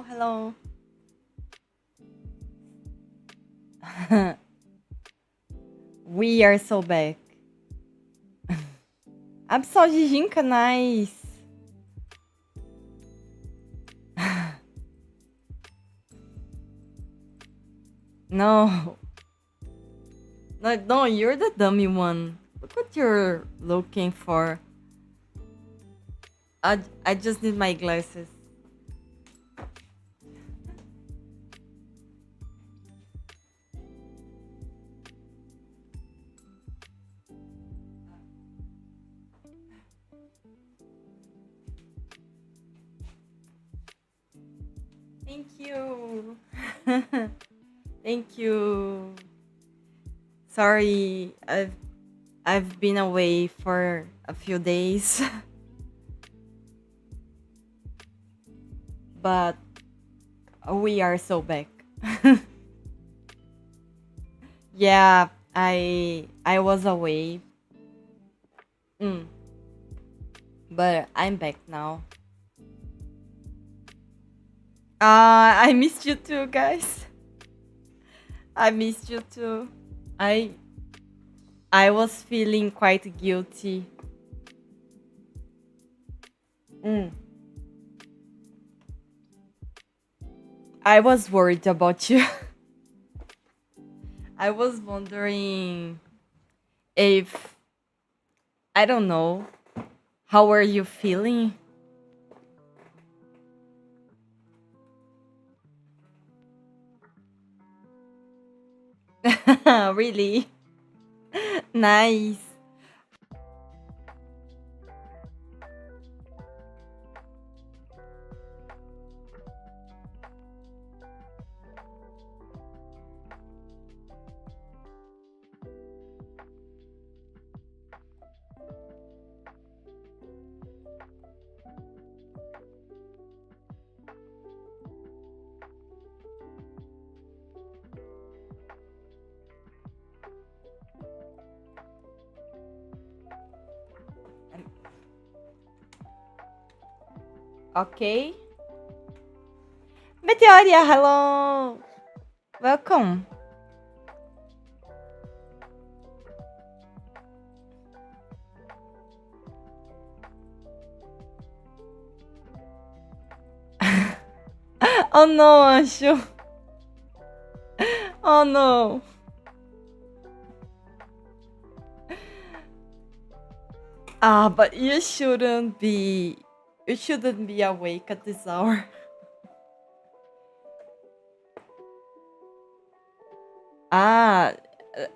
Hello. We are so back. I'm só de canais. No. No, you're the dummy one. Look what you're looking for. I just need my glasses. Thank you. Thank you. Sorry, I've been away for a few days, but we are so back. Yeah, I was away, mm, but I'm back now. I missed you too, guys. I missed you too. I I was feeling quite guilty. Mm. I was worried about you. I was wondering if I don't know, how are you feeling? Really? Nice. Okay. Meteoria, hello. Welcome. Oh no, Anshu. Oh no. But you shouldn't be awake at this hour. Ah,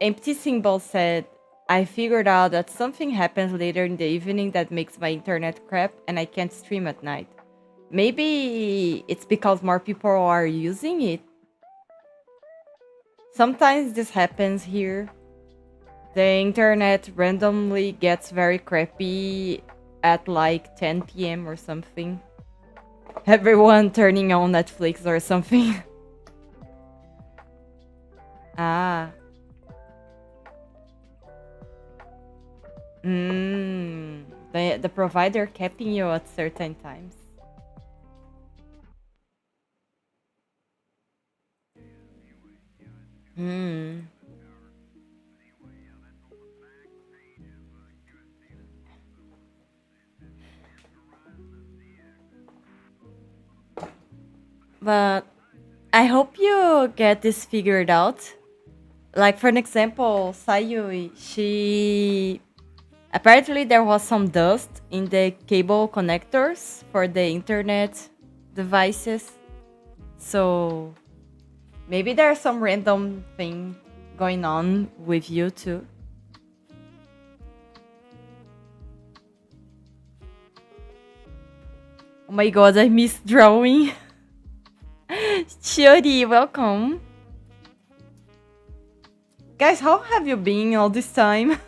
Empty Symbol said, I figured out that something happens later in the evening that makes my internet crap and I can't stream at night. Maybe it's because more people are using it. Sometimes this happens here. The internet randomly gets very crappy at like 10 p.m. or something. Everyone turning on Netflix or something. Ah. Mm. The provider capping you at certain times. Hmm. But I hope you get this figured out. Like for an example, Sayui, she apparently there was some dust in the cable connectors for the internet devices. So maybe there's some random thing going on with you too. Oh my god, I miss drawing. Chiori, welcome. Guys, how have you been all this time?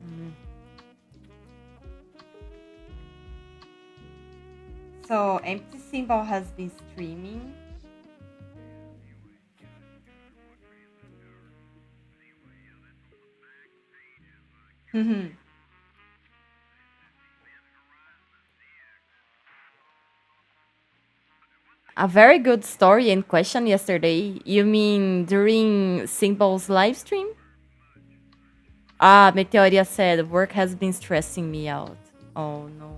Mm. So, Empty Symbol has been streaming. A very good story and question yesterday. You mean during Symbol's live stream? Meteoria said work has been stressing me out. Oh no.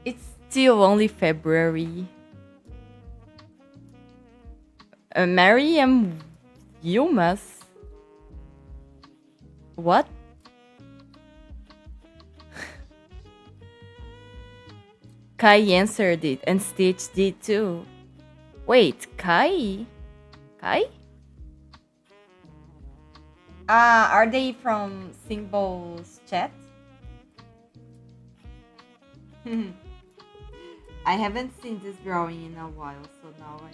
It's still only February. Mariam Yumas. What? Kai answered it and Stitch did too. Wait, Kai? Kai? Are they from Symbols chat? I haven't seen this drawing in a while, so now I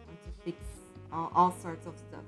want to fix all sorts of stuff.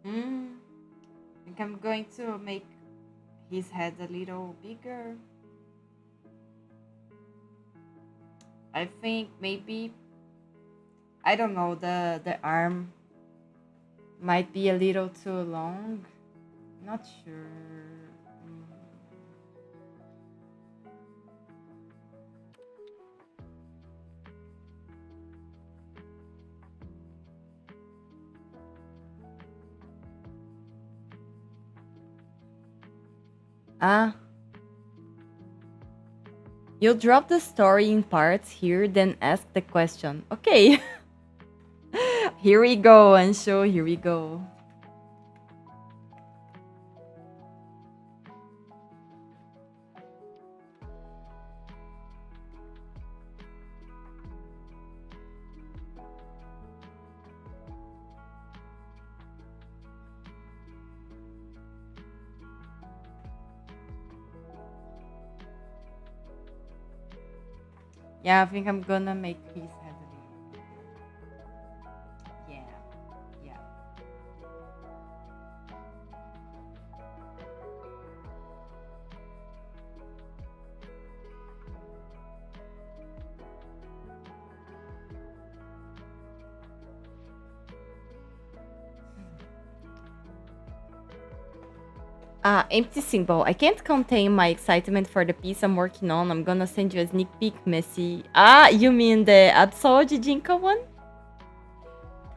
Mm, I think I'm going to make his head a little bigger. I think maybe, I don't know, the arm might be a little too long. Not sure. Mm. Ah, you drop the story in parts here, then ask the question. Okay. Here we go, Ansho. Here we go. Yeah, I think I'm gonna make his head a little bigger. Yeah, yeah. Empty symbol. I can't contain my excitement for the piece I'm working on. I'm gonna send you a sneak peek, Messi. You mean the Absol de Jinka one?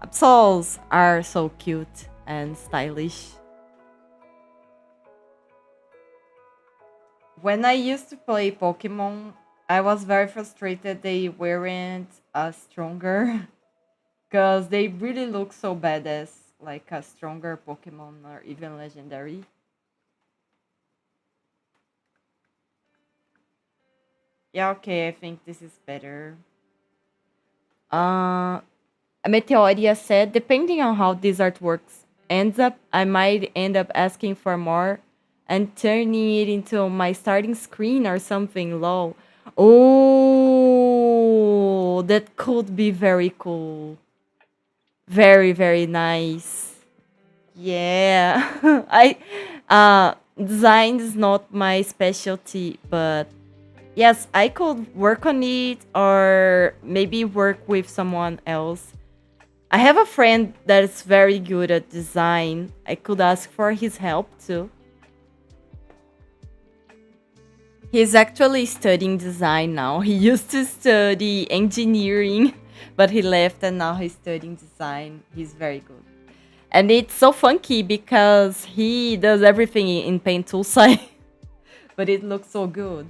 Absols are so cute and stylish. When I used to play Pokemon, I was very frustrated they weren't stronger. Because they really look so badass, like a stronger Pokemon or even legendary. Yeah, okay, I think this is better. Uh, Meteoria said, depending on how this artwork ends up, I might end up asking for more and turning it into my starting screen or something low. Oh, that could be very cool. Very, very nice. Yeah. I design is not my specialty, but yes, I could work on it or maybe work with someone else. I have a friend that is very good at design. I could ask for his help too. He's actually studying design now. He used to study engineering, but he left and now he's studying design. He's very good. And it's so funky because he does everything in Paint Toolside, but it looks so good.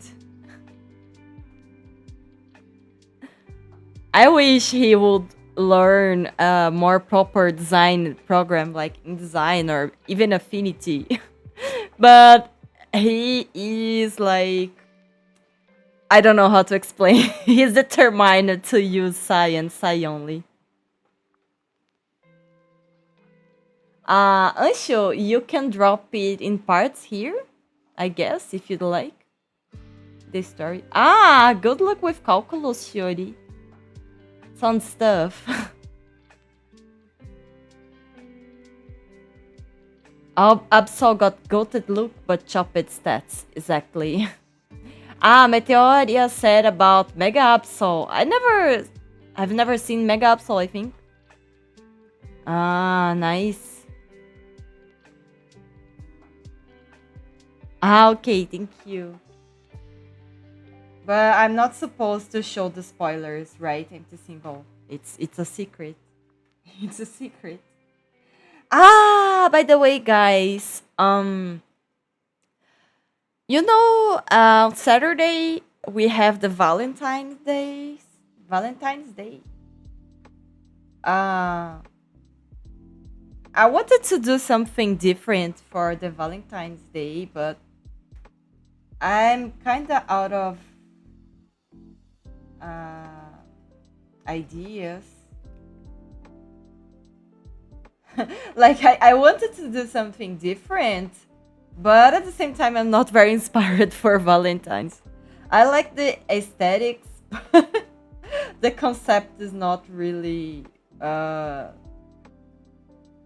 I wish he would learn a more proper design program like InDesign or even Affinity. But he is like, I don't know how to explain. He's determined to use Psy and Psy only. Ansho, you can drop it in parts here, I guess, if you'd like. The story. Good luck with calculus, Shiori. Fun stuff. Absol got goated look, but chopped stats. Exactly. Meteoria said about Mega Absol. I've never seen Mega Absol, I think. Nice. Okay, thank you. But I'm not supposed to show the spoilers, right? Empty symbol. It's a secret. It's a secret. Ah, by the way, guys, Saturday we have the Valentine's Day. Valentine's Day. Uh, I wanted to do something different for the Valentine's Day, but I'm kind of out of uh, ideas. Like, I wanted to do something different, but at the same time, I'm not very inspired for Valentine's. I like the aesthetics, but the concept is not really uh,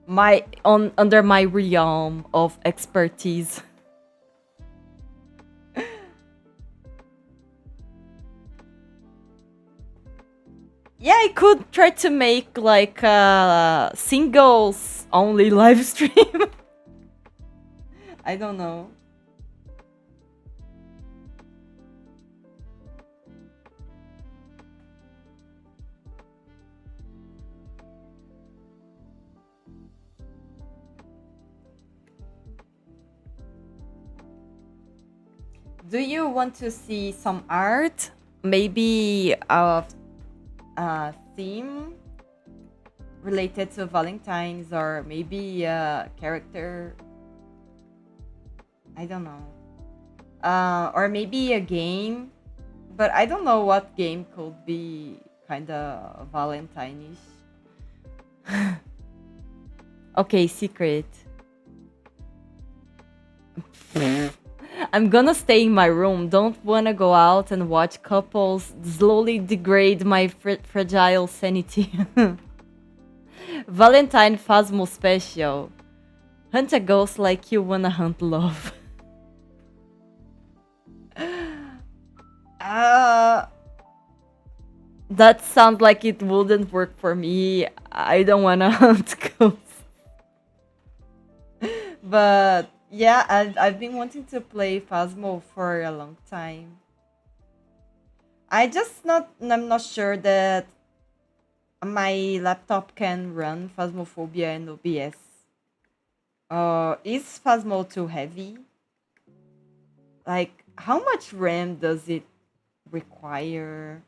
my on under my realm of expertise. Yeah, I could try to make like a singles only live stream. I don't know. Do you want to see some art? Maybe of a theme related to Valentine's, or maybe a character. I don't know. Or maybe a game, but I don't know what game could be kind of Valentine-ish. Okay, secret. I'm gonna stay in my room. Don't wanna go out and watch couples slowly degrade my fragile sanity. Valentine Phasmo special. Hunt a ghost like you wanna hunt love. uh, that sounds like it wouldn't work for me. I don't wanna hunt ghosts. But yeah, I've been wanting to play Phasmo for a long time. I'm not sure that my laptop can run Phasmophobia and OBS. Is Phasmo too heavy? Like, how much RAM does it require?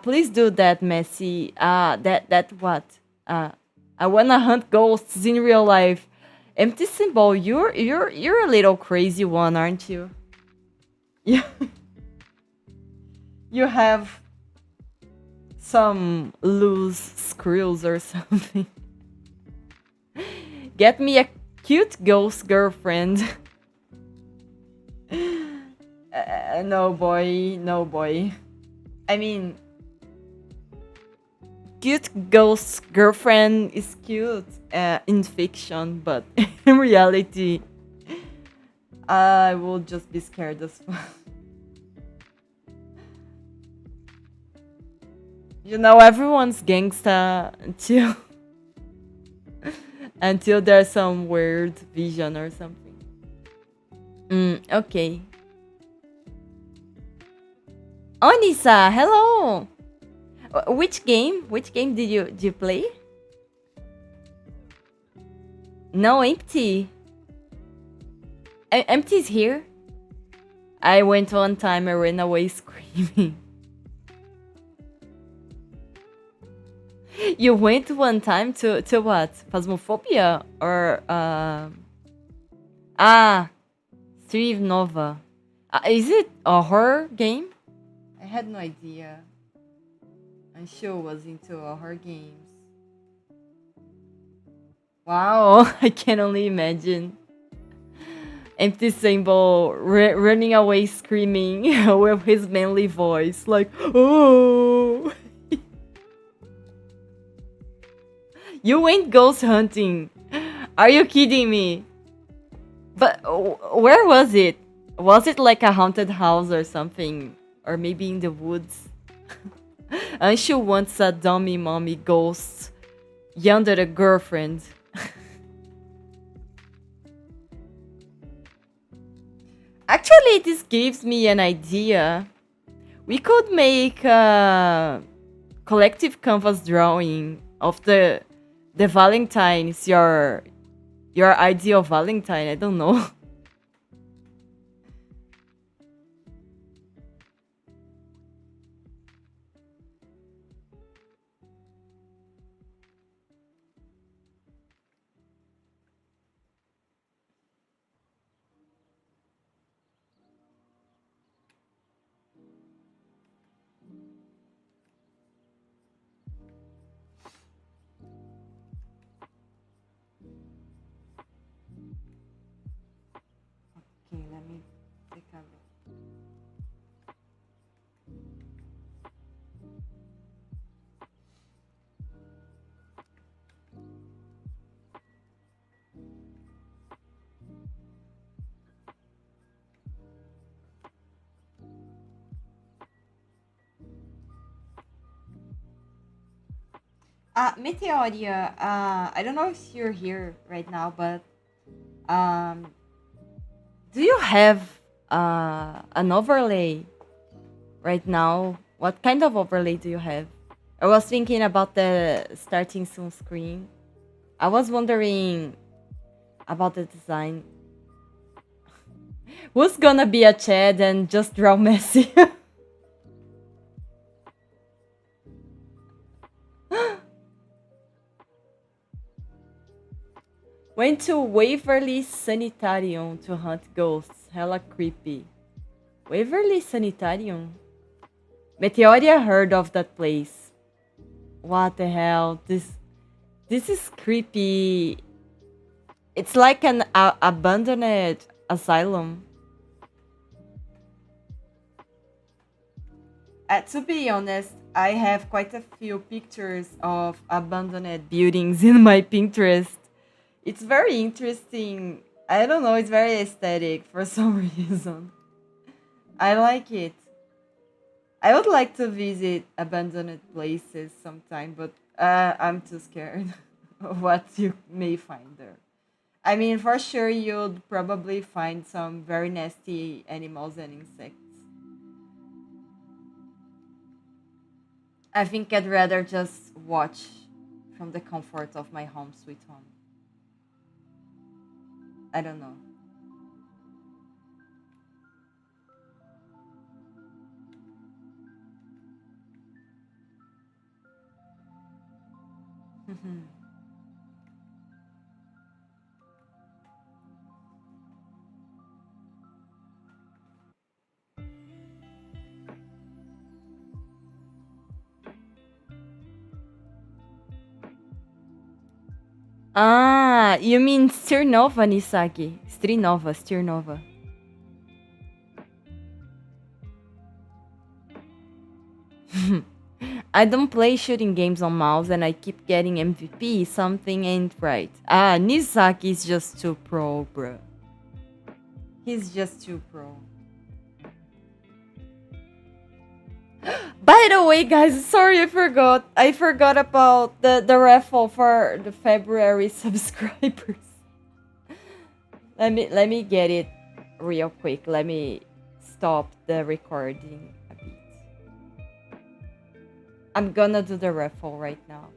Please do that, Messi. That what? I wanna hunt ghosts in real life. Empty symbol, you're a little crazy one, aren't you? Yeah. You have some loose screws or something. Get me a cute ghost girlfriend. No boy, no boy. I mean, cute ghost girlfriend is cute in fiction, but in reality, I will just be scared as well. You know, everyone's gangsta until until there's some weird vision or something. Okay. Oh, Nisa, hello. Which game? Which game did you play? No, empty. Empty's here. I went one time. I ran away screaming. You went one time to what? Phasmophobia or ah, Steve Nova. Is it a horror game? I had no idea. And sure was into horror games. Wow, I can only imagine. Empty symbol running away screaming with his manly voice, like, oh. You went ghost hunting. Are you kidding me? But where was it? Was it like a haunted house or something? Or maybe in the woods? Anshu wants a dummy mommy ghost yonder a girlfriend. Actually, this gives me an idea. We could make a collective canvas drawing of the Valentine's, your ideal Valentine. I don't know. Okay, let me take a look. Meteoria, I don't know if you're here right now, but um, do you have an overlay right now? What kind of overlay do you have? I was thinking about the starting soon screen. I was wondering about the design. Who's gonna be a Chad and just draw messy? Went to Waverly Sanitarium to hunt ghosts. Hella creepy. Waverly Sanitarium? Meteoria heard of that place. What the hell? This is creepy. It's like an abandoned asylum. To be honest, I have quite a few pictures of abandoned buildings in my Pinterest. It's very interesting. I don't know, it's very aesthetic for some reason. I like it. I would like to visit abandoned places sometime, but I'm too scared of what you may find there. I mean, for sure, you'd probably find some very nasty animals and insects. I think I'd rather just watch from the comfort of my home sweet home. I don't know. Ah, you mean Stirnova, Nisaki? Strinova, Stirnova. I don't play shooting games on mouse and I keep getting MVP. Something ain't right. Ah, Nisaki is just too pro, bro. He's just too pro. By the way, guys, sorry I forgot. I forgot about the raffle for the February subscribers. Let me get it real quick. Let me stop the recording a bit. I'm gonna do the raffle right now.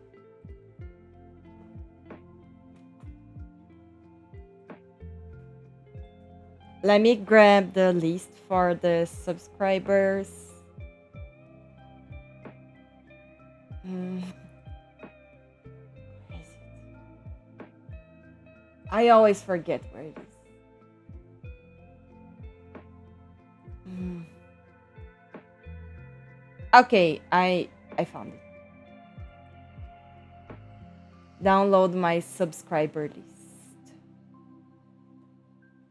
Let me grab the list for the subscribers. Hmm. Where is it? I always forget where it is. Hmm. Okay, I found it. Download my subscriber list.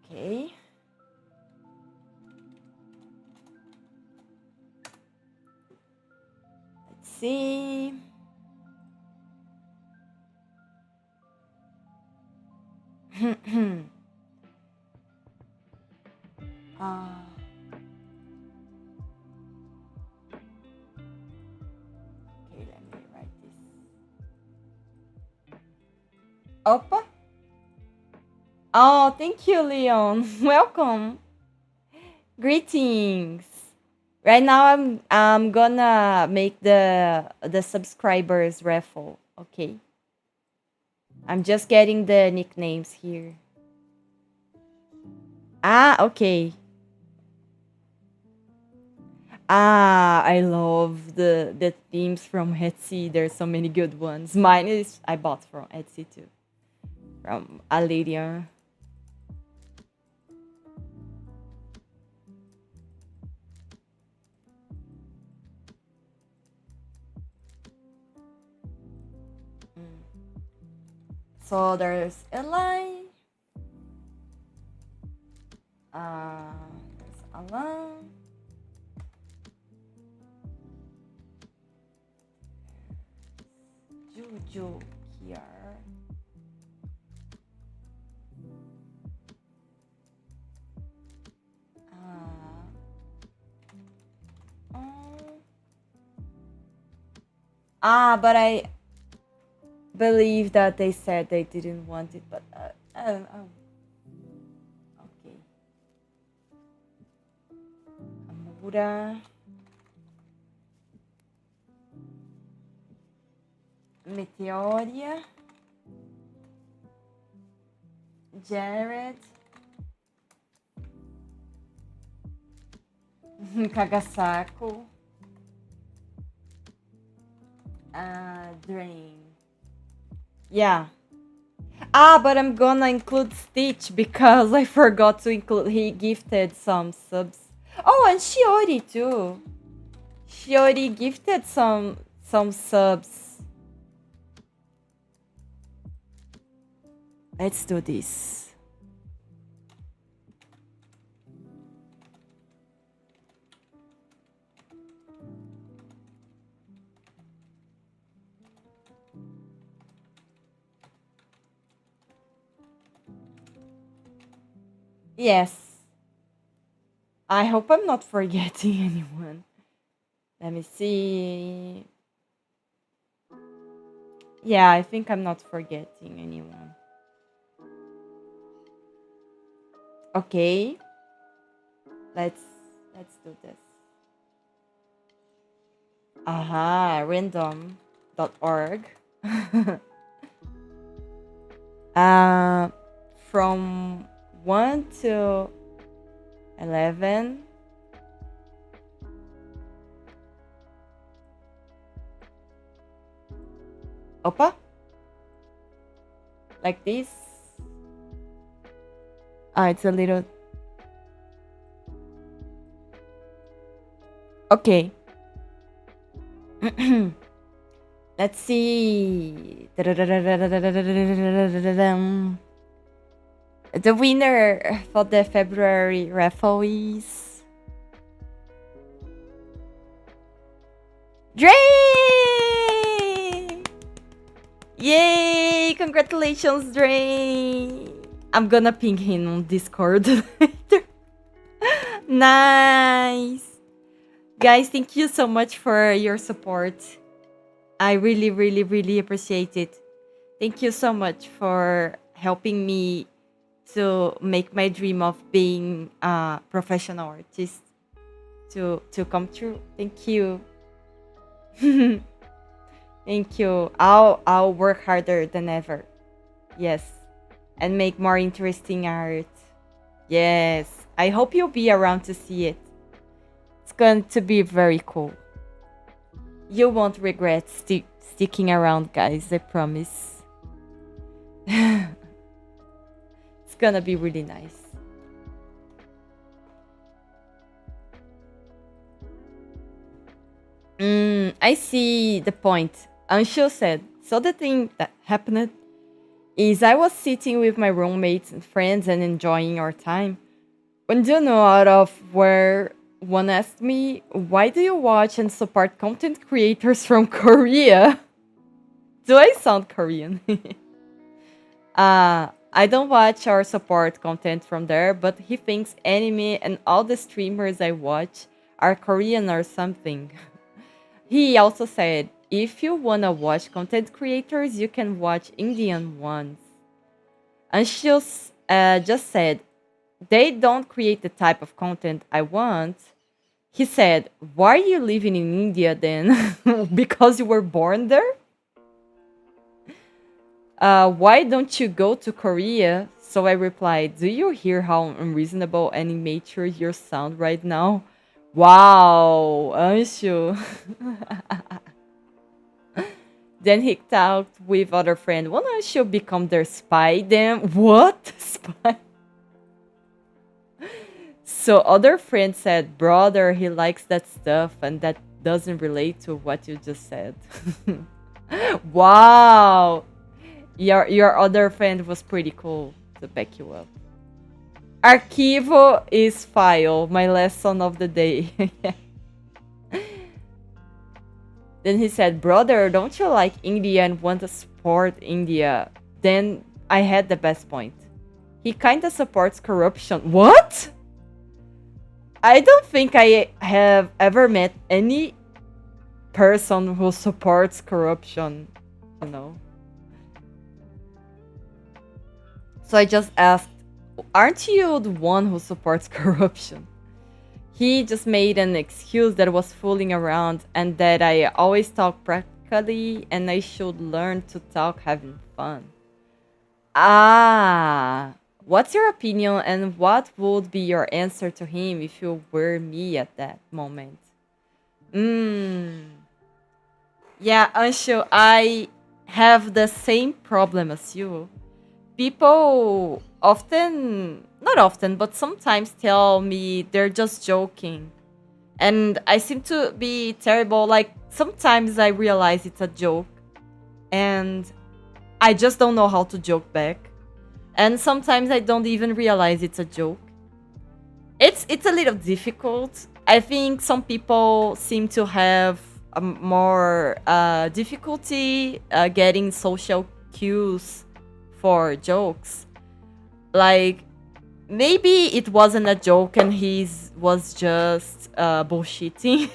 Okay. Let's see. uh, okay, let me write this. Opa. Oh, thank you, Leon. Welcome. Greetings. Right now I'm gonna make the subscribers raffle. Okay. I'm just getting the nicknames here. Ah, okay. Ah, I love the themes from Etsy. There's so many good ones. Mine is I bought from Etsy too. From Aleria. So there's Eli. There's Alan. Juju here. Um, but I believe that they said they didn't want it, but okay. Amura, Meteoria, Jared, Kagasaku, Drain. Yeah. But I'm gonna include Stitch because I forgot to include. He gifted some subs. Oh, and Shiori too. Shiori gifted some subs. Let's do this. Yes. I hope I'm not forgetting anyone. Let me see. Yeah, I think I'm not forgetting anyone. Okay. Let's do this. Aha, random.org. uh from 1 to 11. Opa? Like this? It's a little... Okay. Let's see. The winner for the February raffle is... Dre! Yay! Congratulations, Dre! I'm gonna ping him on Discord later. Nice! Guys, thank you so much for your support. I really, really, really appreciate it. Thank you so much for helping me to make my dream of being a professional artist to come true. Thank you. Thank you. I'll work harder than ever. Yes. And make more interesting art. Yes. I hope you'll be around to see it. It's going to be very cool. You won't regret sticking around, guys. I promise. It's gonna be really nice. I see the point. Anshu said, so the thing that happened is I was sitting with my roommates and friends and enjoying our time. When do you know out of where one asked me, why do you watch and support content creators from Korea? Do I sound Korean? I don't watch or support content from there, but he thinks anime and all the streamers I watch are Korean or something. He also said, if you wanna watch content creators, you can watch Indian ones. And she just said, they don't create the type of content I want. He said, why are you living in India then? Because you were born there? Why don't you go to Korea? So I replied, do you hear how unreasonable and immature you sound right now? Wow, Anshu. Then he talked with other friend. Why don't you become their spy then? What? Spy? So other friend said, brother, he likes that stuff and that doesn't relate to what you just said. Wow. Your other friend was pretty cool to back you up. Arquivo is file, my lesson of the day. Then he said, brother, don't you like India and want to support India? Then I had the best point. He kinda supports corruption. What? I don't think I have ever met any person who supports corruption, you know. So I just asked, aren't you the one who supports corruption? He just made an excuse that was fooling around and that I always talk practically and I should learn to talk having fun. Ah, what's your opinion and what would be your answer to him if you were me at that moment? Yeah, Anshu, I have the same problem as you. People often, not often, but sometimes tell me they're just joking. And I seem to be terrible. Like, sometimes I realize it's a joke and I just don't know how to joke back. And sometimes I don't even realize it's a joke. It's a little difficult. I think some people seem to have a more difficulty getting social cues for jokes. Like, maybe it wasn't a joke and he was just bullshitting.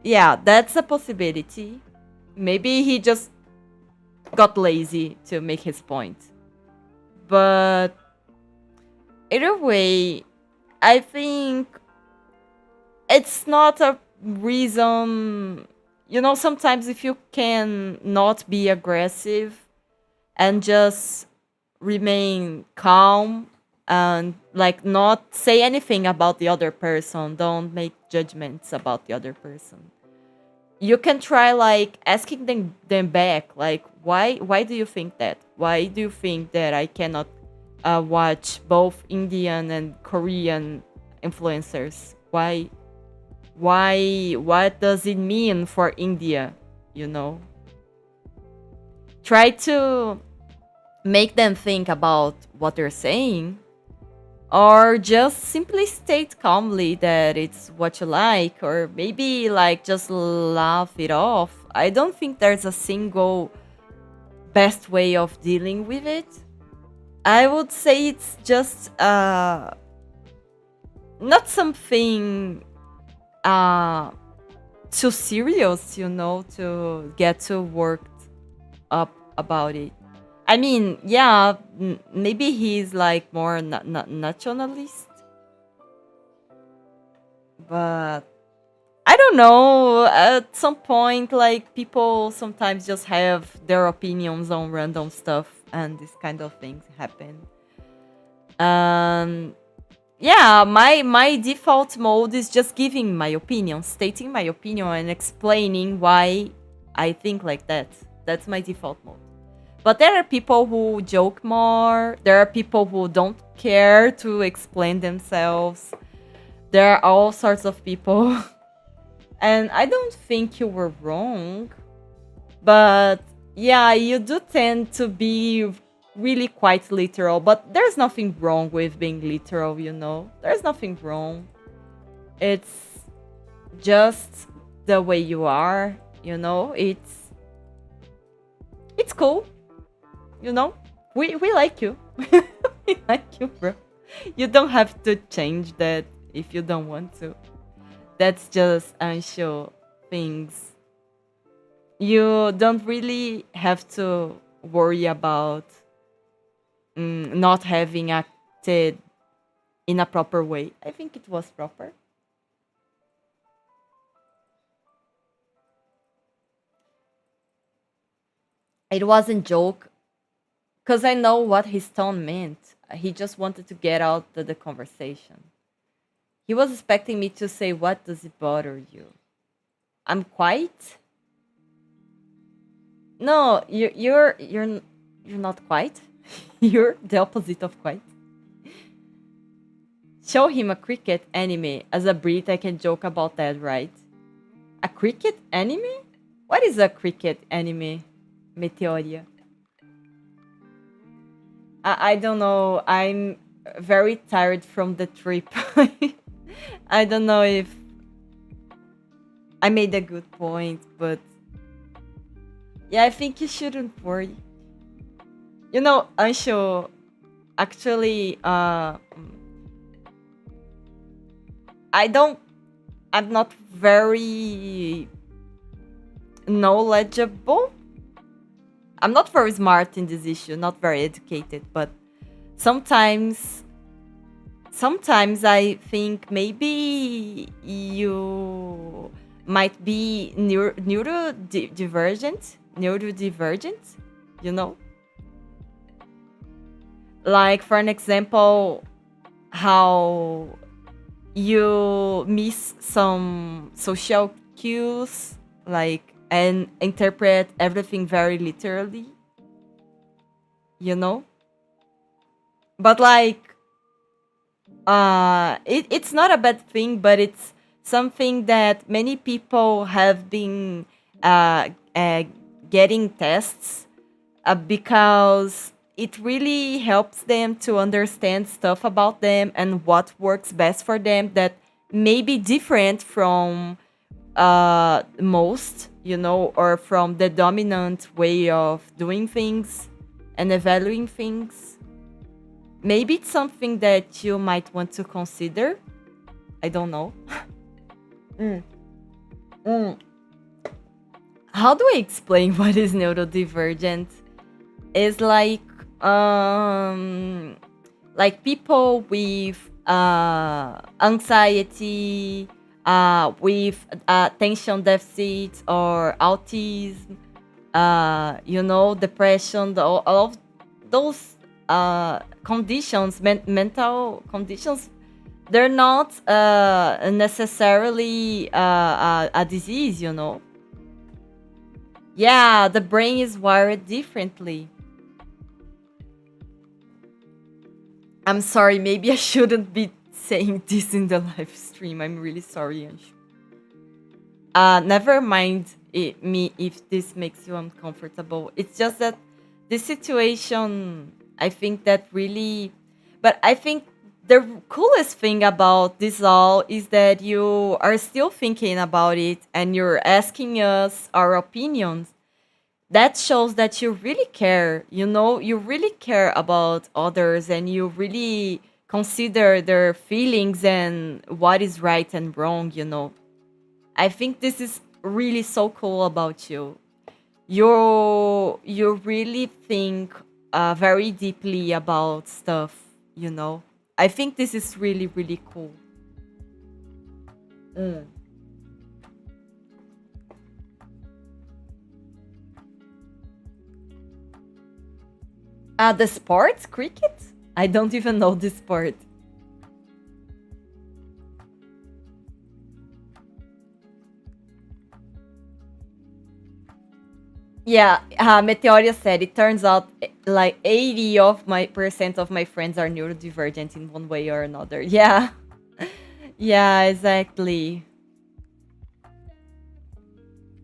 Yeah, that's a possibility. Maybe he just got lazy to make his point. But either way, I think it's not a reason. You know, sometimes if you can not be aggressive and just remain calm and like not say anything about the other person, don't make judgments about the other person. You can try like asking them back, like why do you think that? Why do you think that I cannot watch both Indian and Korean influencers? Why what does it mean for India, you know? Try to make them think about what they're saying, or just simply state calmly that it's what you like, or maybe like just laugh it off. I don't think there's a single best way of dealing with it. I would say it's just not something too serious, you know, to get too worked up about it. I mean, yeah, maybe he's like more nationalist, but I don't know. At some point, like people sometimes just have their opinions on random stuff, and this kind of things happen. Um, yeah, my default mode is just giving my opinion, stating my opinion, and explaining why I think like that. That's my default mode. But there are people who joke more. There are people who don't care to explain themselves. There are all sorts of people. And I don't think you were wrong. But yeah, you do tend to be really quite literal. But there's nothing wrong with being literal, you know? There's nothing wrong. It's just the way you are, you know? It's cool. You know, we like you. We like you, bro. You don't have to change that if you don't want to. That's just unsure things. You don't really have to worry about not having a acted in a proper way. I think it was proper. It wasn't joke because I know what his tone meant. He just wanted to get out the conversation. He was expecting me to say, "What does it bother you?" I'm quite. No, you're not quite. You're the opposite of quite. Show him a cricket anime. As a Brit, I can joke about that, right? A cricket anime? What is a cricket anime? Meteoria. I don't know. I'm very tired from the trip. I don't know if I made a good point, but yeah, I think you shouldn't worry. You know, Ansho, actually, I don't, I'm not very knowledgeable. I'm not very smart in this issue, not very educated, but sometimes sometimes I think maybe you might be neurodivergent, you know? Like, for an example, how you miss some social cues, like, and interpret everything very literally, you know? But like, it's not a bad thing, but it's something that many people have been uh, uh, getting tests because it really helps them to understand stuff about them and what works best for them that may be different from most, you know, or from the dominant way of doing things and evaluating things. Maybe it's something that you might want to consider. I don't know. Mm. Mm. How do I explain what is neurodivergent? It's like people with anxiety, with attention deficit or autism, you know, depression, all of those conditions, mental conditions, they're not necessarily a disease, you know. Yeah, the brain is wired differently. I'm sorry, maybe I shouldn't be saying this in the live stream. I'm really sorry, Anshu. Never mind me if this makes you uncomfortable. It's just that this situation, I think that really, but I think the coolest thing about this all is that you are still thinking about it and you're asking us our opinions. That shows that you really care, you know, you really care about others and you really consider their feelings and what is right and wrong, you know. I think this is really so cool about you. You really think very deeply about stuff, you know. I think this is really really cool. Mm. The sports cricket? I don't even know this sport. Yeah, Meteoria said it turns out like 80 of my percent of my friends are neurodivergent in one way or another. Yeah. Yeah, exactly.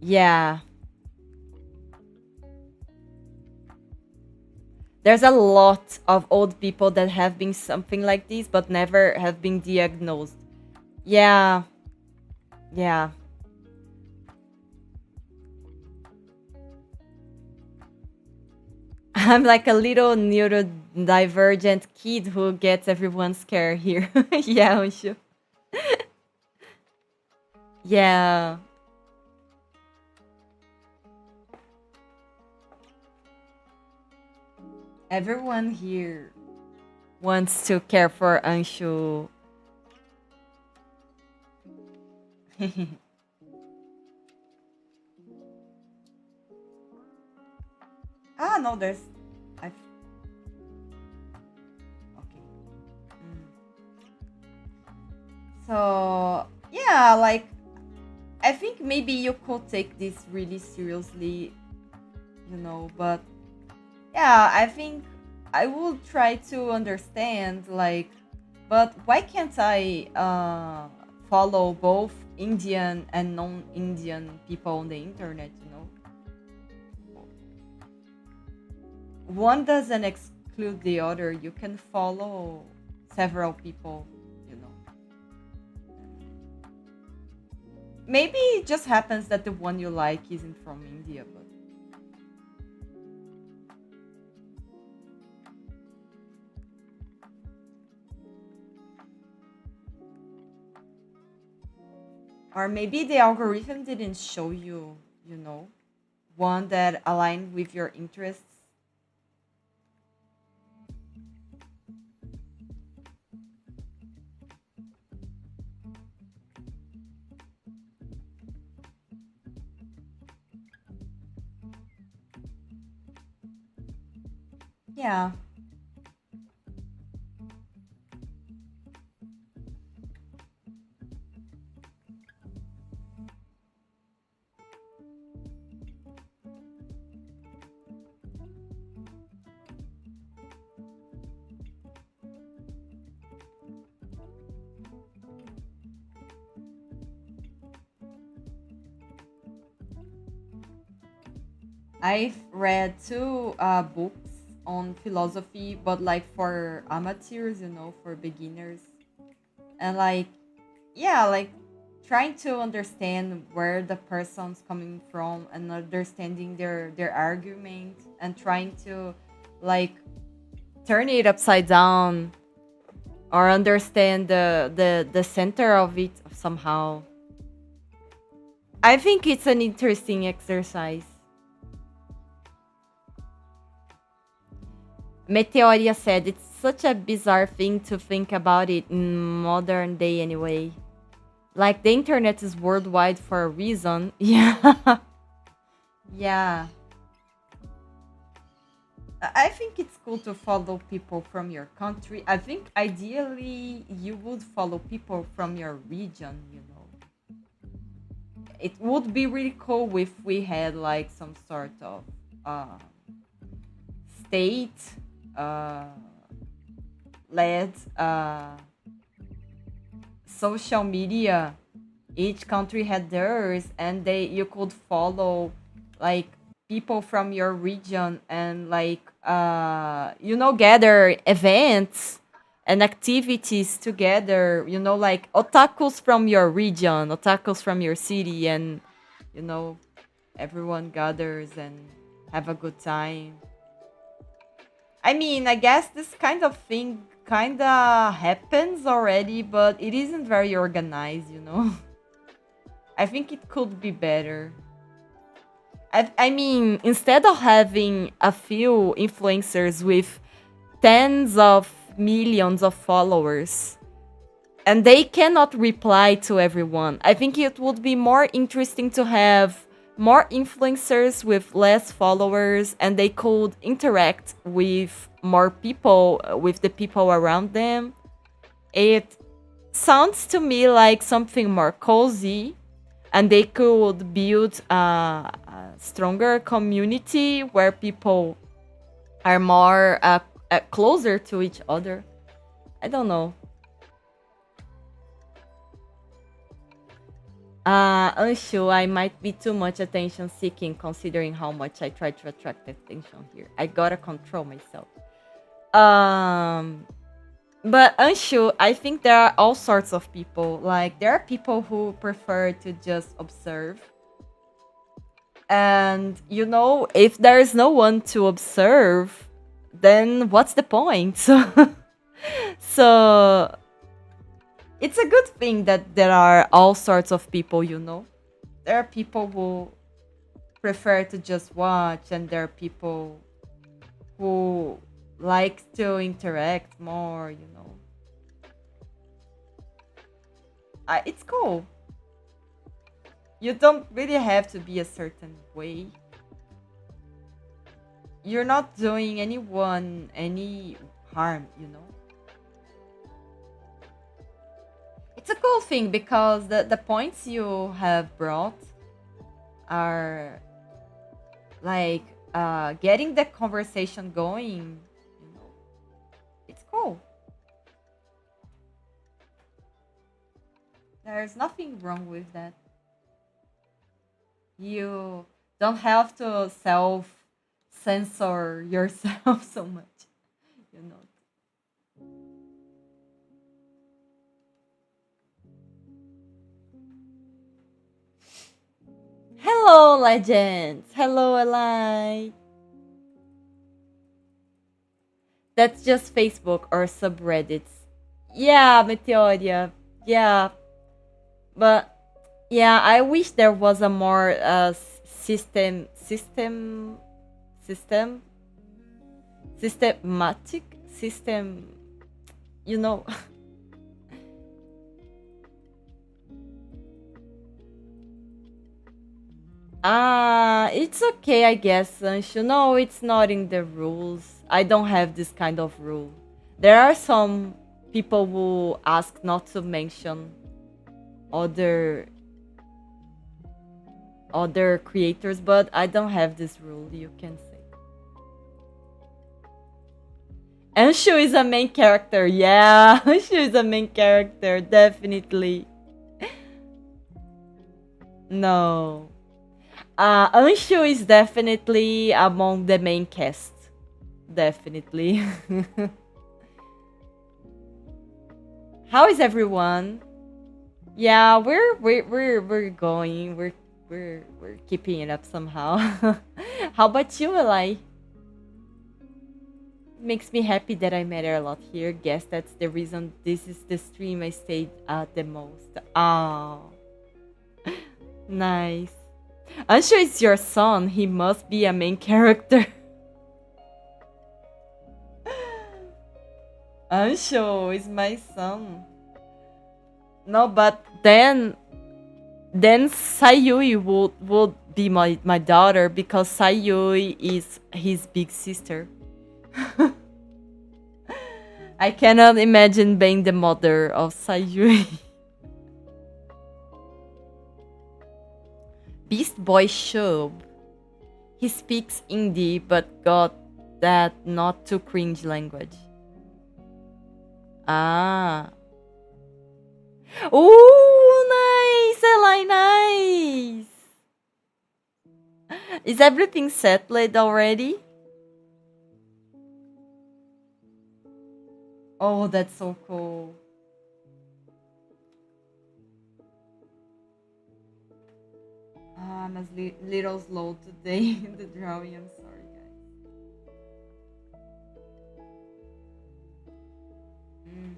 Yeah. There's a lot of old people that have been something like this but never have been diagnosed. Yeah. Yeah. I'm like a little neurodivergent kid who gets everyone scared here. Yeah, Anshu. Yeah. Everyone here wants to care for Anshu. Ah, no, there's. I. Okay. Mm. So yeah, like I think maybe you could take this really seriously, but yeah, I think I will try to understand, like, but why can't I follow both Indian and non-Indian people on the internet? One doesn't exclude the other. You can follow several people, you know. Maybe it just happens that the one you like isn't from India, but or maybe the algorithm didn't show you, you know, one that aligned with your interests. Yeah. I've read two books on philosophy, but like for amateurs, for beginners. And like, yeah, like trying to understand where the person's coming from and understanding their argument and trying to like turn it upside down or understand the center of it somehow. I think it's an interesting exercise. Meteoria said it's such a bizarre thing to think about it in modern day anyway. Like the internet is worldwide for a reason. Yeah. Yeah. I think it's cool to follow people from your country. I think ideally you would follow people from your region. It would be really cool if we had like some sort of uh, state uh, led social media. Each country had theirs, and you could follow like people from your region and like gather events and activities together, like otakus from your region, otakus from your city, and you know everyone gathers and have a good time. I mean, I guess this kind of thing kind of happens already, but it isn't very organized. I think it could be better. I mean, instead of having a few influencers with tens of millions of followers and they cannot reply to everyone, I think it would be more interesting to have more influencers with less followers and they could interact with more people, with the people around them. It sounds to me like something more cozy and they could build a stronger community where people are more closer to each other. I don't know. Unsure, I might be too much attention seeking considering how much I try to attract attention here. I gotta control myself. Um, but unsure, I think there are all sorts of people. Like, there are people who prefer to just observe. And, if there is no one to observe, then what's the point? So it's a good thing that there are all sorts of people. There are people who prefer to just watch, and there are people who likes to interact more, it's cool. You don't really have to be a certain way. You're not doing anyone any harm. It's a cool thing because the points you have brought are like getting the conversation going, you know. It's cool. There's nothing wrong with that. You don't have to self censor yourself so much, you know. Hello, legends. Hello, Eli. That's just Facebook or subreddits. Yeah, Meteoria. Yeah, but yeah, I wish there was a more system systematic system. You know, it's okay, I guess. Anshu. No, it's not in the rules. I don't have this kind of rule. There are some people who ask not to mention other other creators, but I don't have this rule. You can say. Anshu is a main character. Yeah, Anshu is a main character. Definitely. No. Anshu is definitely among the main cast. Definitely. How is everyone? Yeah, we're going. We're keeping it up somehow. How about you, Eli? Makes me happy that I met her a lot here. Guess that's the reason this is the stream I stayed at the most. Oh, nice. Anshu is your son. He must be a main character. Anshu is my son. No, but then Sayui would be my daughter because Sayui is his big sister. I cannot imagine being the mother of Sayuri. Beast Boy Shub. He speaks indie but got that not too cringe language. Ah. Ooh, nice, Eli, nice. Is everything settled already? Oh, that's so cool. I'm a little slow today in the drawing. I'm sorry, guys. Mm.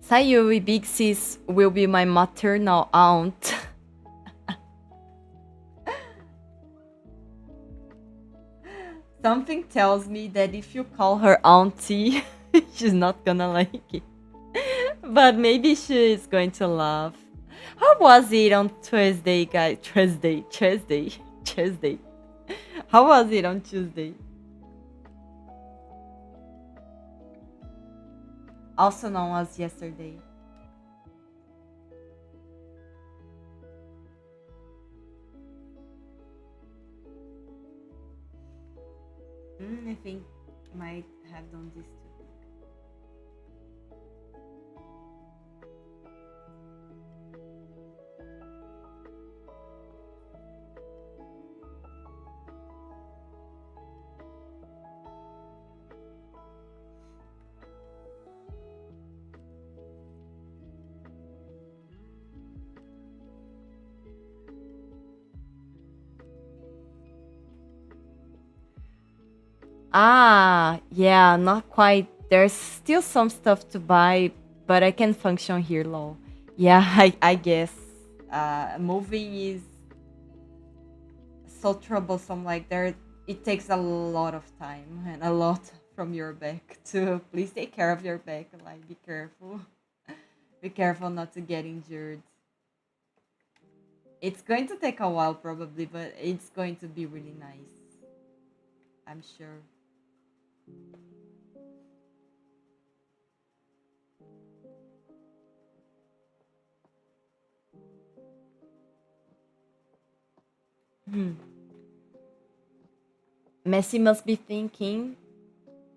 Sayuri Big Sis will be my maternal aunt. Something tells me that if you call her auntie, she's not gonna like it. But maybe she is going to laugh. How was it on Tuesday, guys? Tuesday. How was it on Tuesday? Also known as yesterday. I think I might have done this too. Ah, yeah, not quite. There's still some stuff to buy, but I can function here, lol. Yeah, I guess. Moving is so troublesome. Like there, it takes a lot of time and a lot from your back to please take care of your back. Like, be careful. Be careful not to get injured. It's going to take a while probably, but it's going to be really nice. I'm sure. Hmm. Messi must be thinking,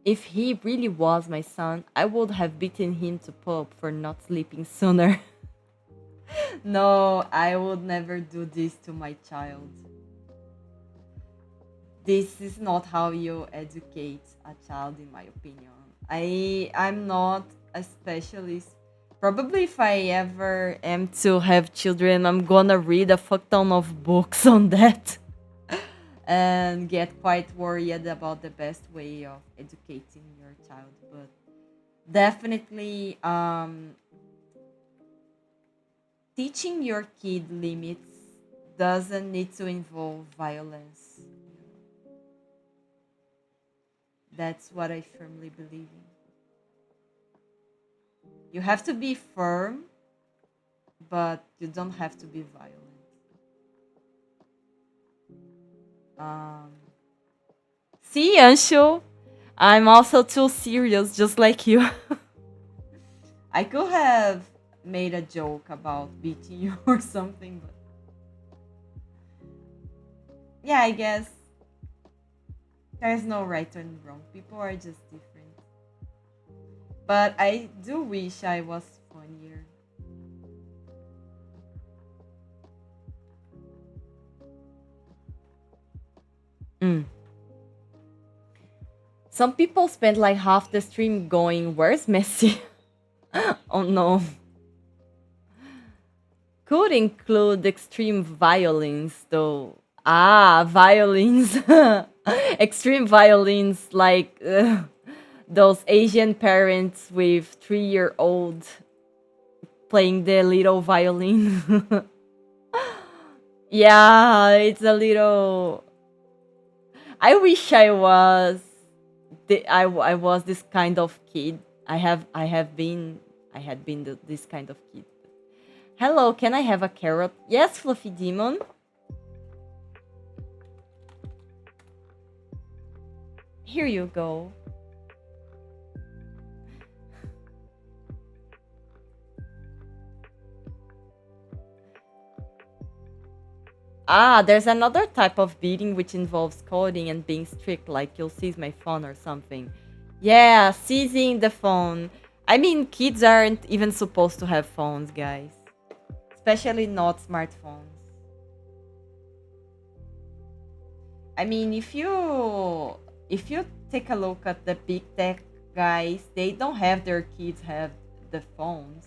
if he really was my son, I would have beaten him to pulp for not sleeping sooner. No, I would never do this to my child. This is not how you educate a child, in my opinion. I'm not a specialist. Probably if I ever am to have children, I'm gonna read a fuck ton of books on that and get quite worried about the best way of educating your child. But definitely, teaching your kid limits doesn't need to involve violence. That's what I firmly believe in. You have to be firm, but you don't have to be violent. Um, See, Anshu, I'm also too serious, just like you. I could have made a joke about beating you or something, but yeah, I guess there's no right and wrong. People are just different. But I do wish I was funnier. Mm. Some people spend like half the stream going, "Where's Messi?" Oh no. Could include extreme violins, though. Ah, violins. Extreme violins, like those Asian parents with 3-year-old playing the little violin. Yeah, it's a little. I wish I was. I was this kind of kid. I had been this kind of kid. Hello, can I have a carrot? Yes, Fluffy Demon. Here you go. Ah, there's another type of beating which involves coding and being strict, like you'll seize my phone or something. Yeah, seizing the phone. I mean, kids aren't even supposed to have phones, guys. Especially not smartphones. I mean, if you take a look at the big tech guys, they don't have their kids have the phones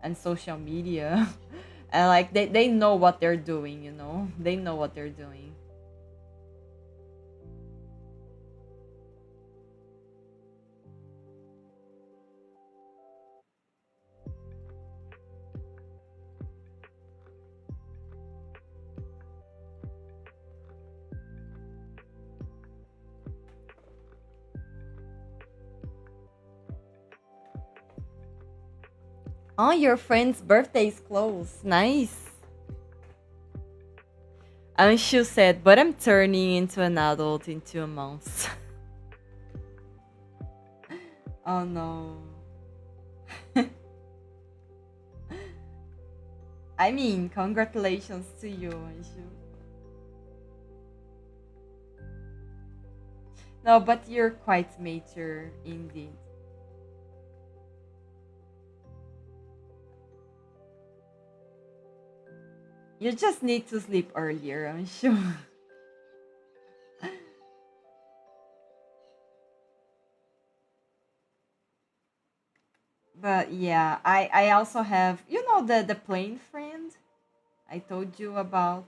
and social media. And like they know what they're doing, you know? They know what they're doing. Oh, your friend's birthday is close. Nice. Anshu said, but I'm turning into an adult in 2 months. Oh no. I mean, congratulations to you, Anshu. No, but you're quite mature indeed. You just need to sleep earlier, I'm sure. But yeah, I also have, the plane friend I told you about.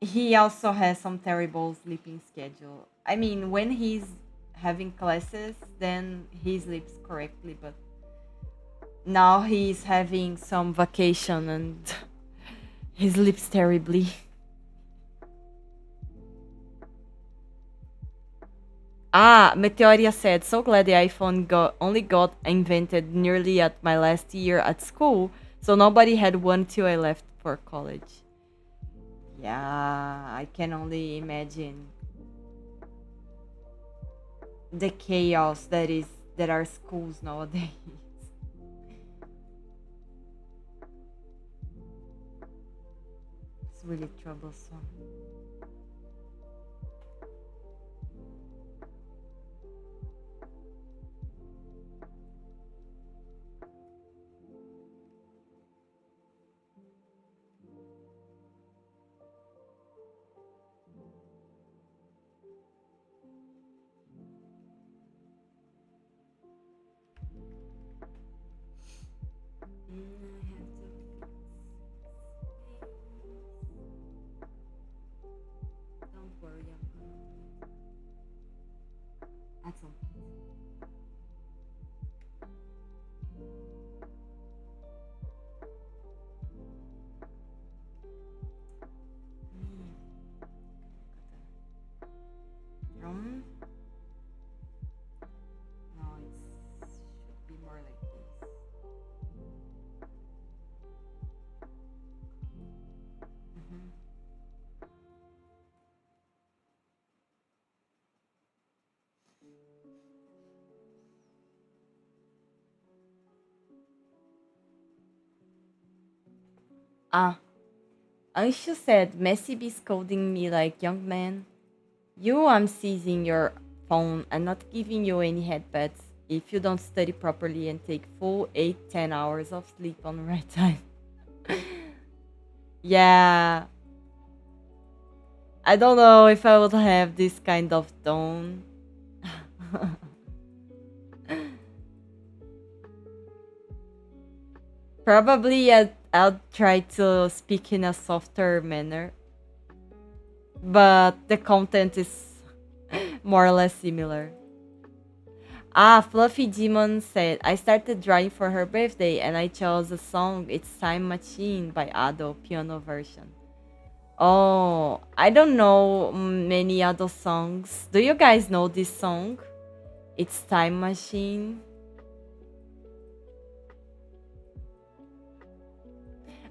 he also has some terrible sleeping schedule. I mean, when he's having classes, then he sleeps correctly, but now he's having some vacation and he sleeps terribly. Ah, Meteoria said, so glad the iPhone only got invented nearly at my last year at school, so nobody had one till I left for college. Yeah, I can only imagine the chaos that are schools nowadays. It's really troublesome. Don't worry, I'm gonna add some. Drum. No, it should be more like this. Mhm. Ah, Anshu said, Messi be scolding me like, young man, you I'm seizing your phone and not giving you any headbats if you don't study properly and take full 8-10 hours of sleep on the right time. Yeah, I don't know if I would have this kind of tone. Probably I'll try to speak in a softer manner, but the content is more or less similar. Ah, Fluffy Demon said, I started drawing for her birthday and I chose a song, It's Time Machine by Ado, piano version. Oh, I don't know many other songs. Do you guys know this song? It's Time Machine.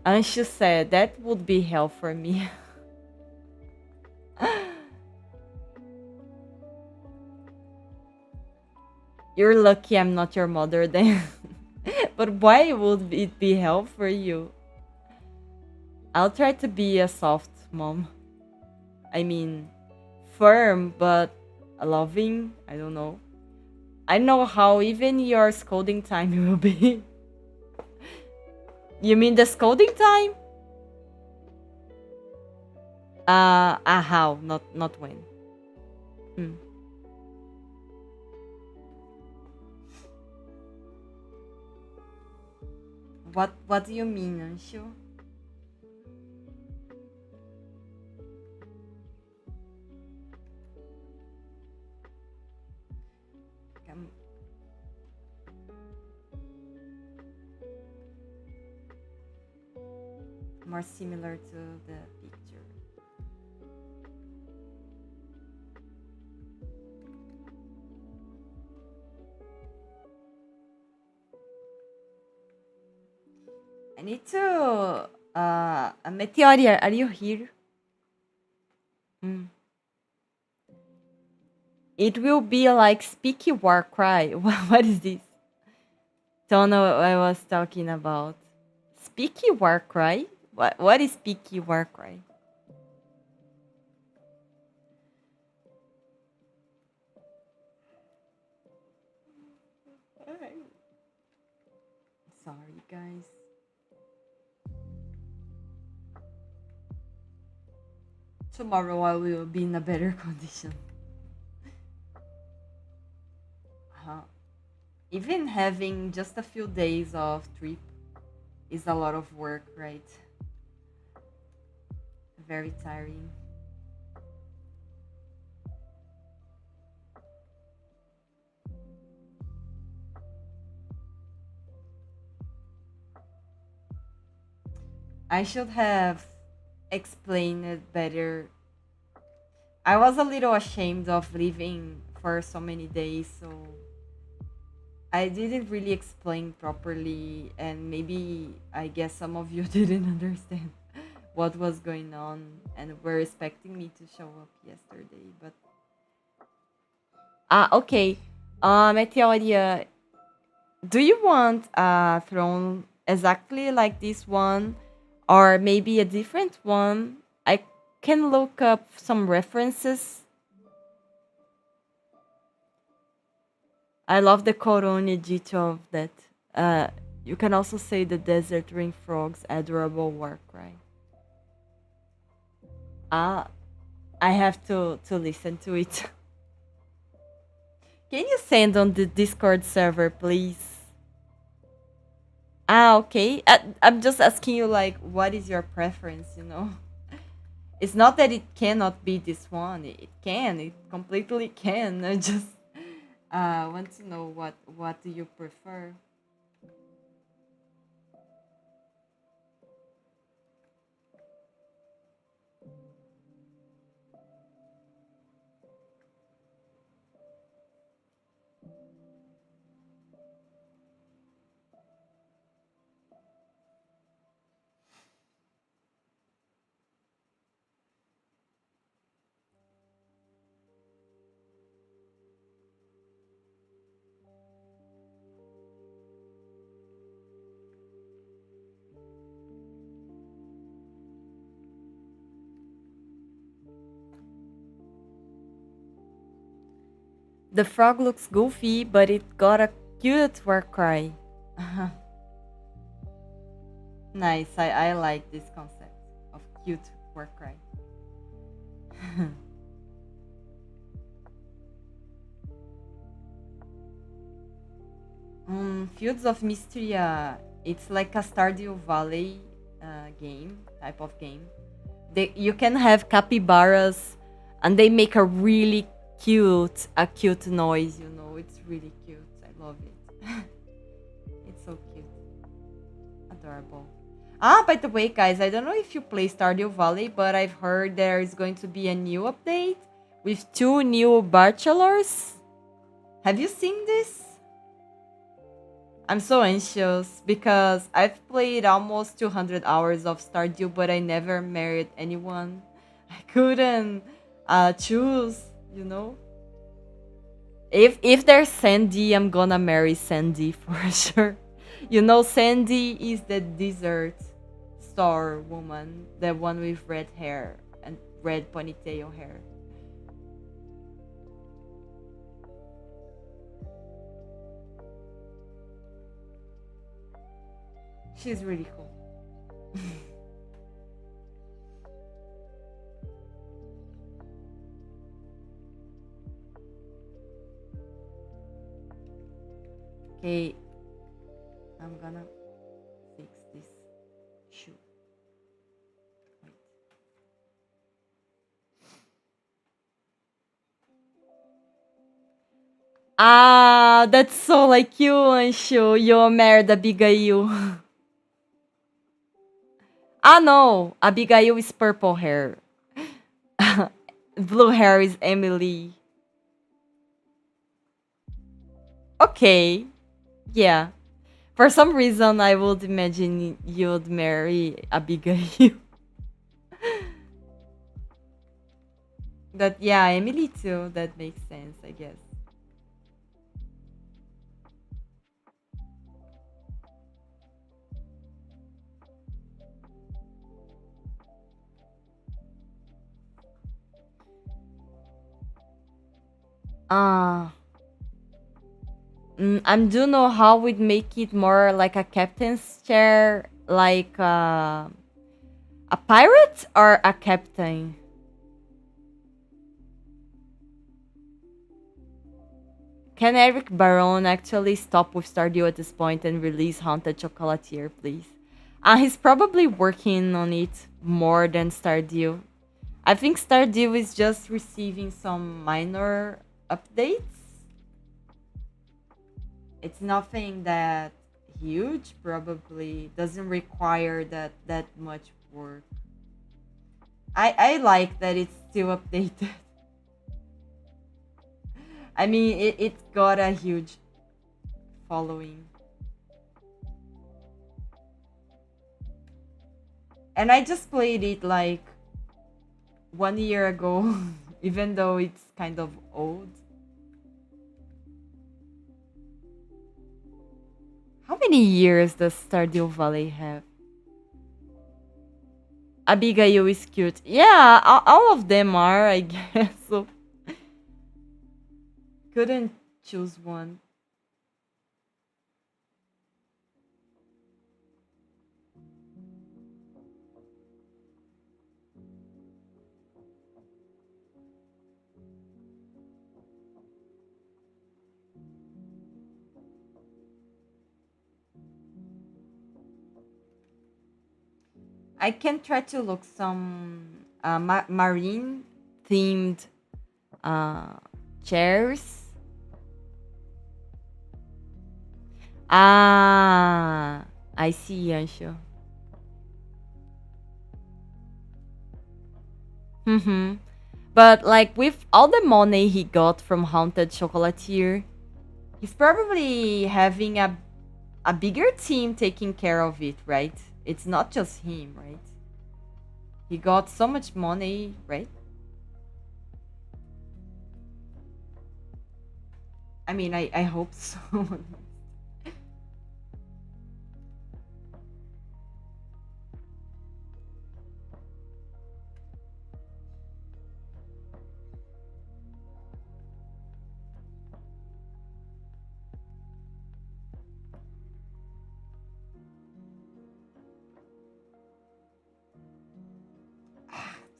Anshu said, that would be hell for me. You're lucky I'm not your mother then. But why would it be hell for you? I'll try to be a soft mom. I mean, firm but loving. I don't know. I know how even your scolding time will be. You mean the scolding time? How? Not when. Hmm. What do you mean, Anshu? Come- More similar to the picture. I need to Meteoria, are you here? Mm. It will be like Speaky War Cry. What is this? Don't know what I was talking about. Speaky War Cry? What is Speaky War Cry? Sorry guys. Tomorrow I will be in a better condition. Even having just a few days of trip is a lot of work, right? Very tiring. I should have explained it better. I was a little ashamed of leaving for so many days, so I didn't really explain properly, and maybe I guess some of you didn't understand what was going on and were expecting me to show up yesterday. But okay. Meteoria, do you want a throne exactly like this one, or maybe a different one? I can look up some references. I love the Corone detail of that. Uh, you can also say the desert ring frogs adorable work, right? Ah, I have to listen to it. Can you send on the Discord server, please? Okay. I'm just asking you, like, what is your preference? It's not that it cannot be this one. It can. It completely can. I just want to know what do you prefer. The frog looks goofy, but it got a cute war cry. Nice. I like this concept of cute war cry. Fields of Mysteria. It's like a Stardew Valley game, type of game. You can have capybaras, and they make a cute noise. It's really cute. I love it. It's so cute, adorable. By the way, guys, I don't know if you play Stardew Valley, but I've heard there is going to be a new update with two new bachelors. Have you seen this? I'm so anxious because I've played almost 200 hours of Stardew, but I never married anyone. I couldn't choose, you know. If there's Sandy, I'm gonna marry Sandy for sure. Sandy is the desert star woman, the one with red hair and red ponytail hair. She's really cool. Okay, I'm gonna fix this shoe. Wait. That's so like you, Anshu. You married Abigail. No, Abigail is purple hair. Blue hair is Emily. Okay, yeah. For some reason, I would imagine you'd marry Abigail. That yeah, Emily too. That makes sense, I guess. Uh I don't know how we'd make it more like a captain's chair, like a pirate or a captain. Can Eric Baron actually stop with Stardew at this point and release Haunted Chocolatier, please? He's probably working on it more than Stardew. I think Stardew is just receiving some minor updates. It's nothing that huge, probably doesn't require that much work. I like that it's still updated. I mean, it got a huge following. And I just played it like 1 year ago, even though it's kind of old. How many years does Stardew Valley have? Abigail is cute. Yeah, all of them are, I guess. So couldn't choose one. I can try to look some marine themed uh, chairs. Ah, I see, Ansho. Mm-hmm. But like with all the money he got from Haunted Chocolatier, he's probably having a bigger team taking care of it, right? It's not just him, right? He got so much money, right? I mean, I hope so.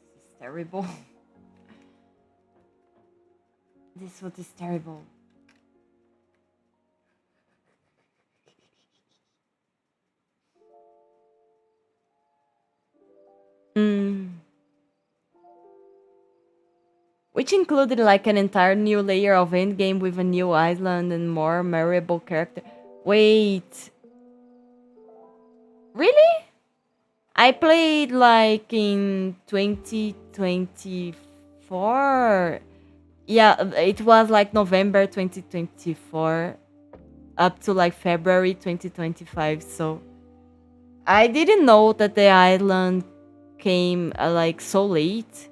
This is terrible. This what is terrible. Mm. Which included like an entire new layer of endgame with a new island and more memorable character. Wait, really? I played like in 2024. Yeah, it was like November 2024 up to like February 2025. So I didn't know that the island came like so late.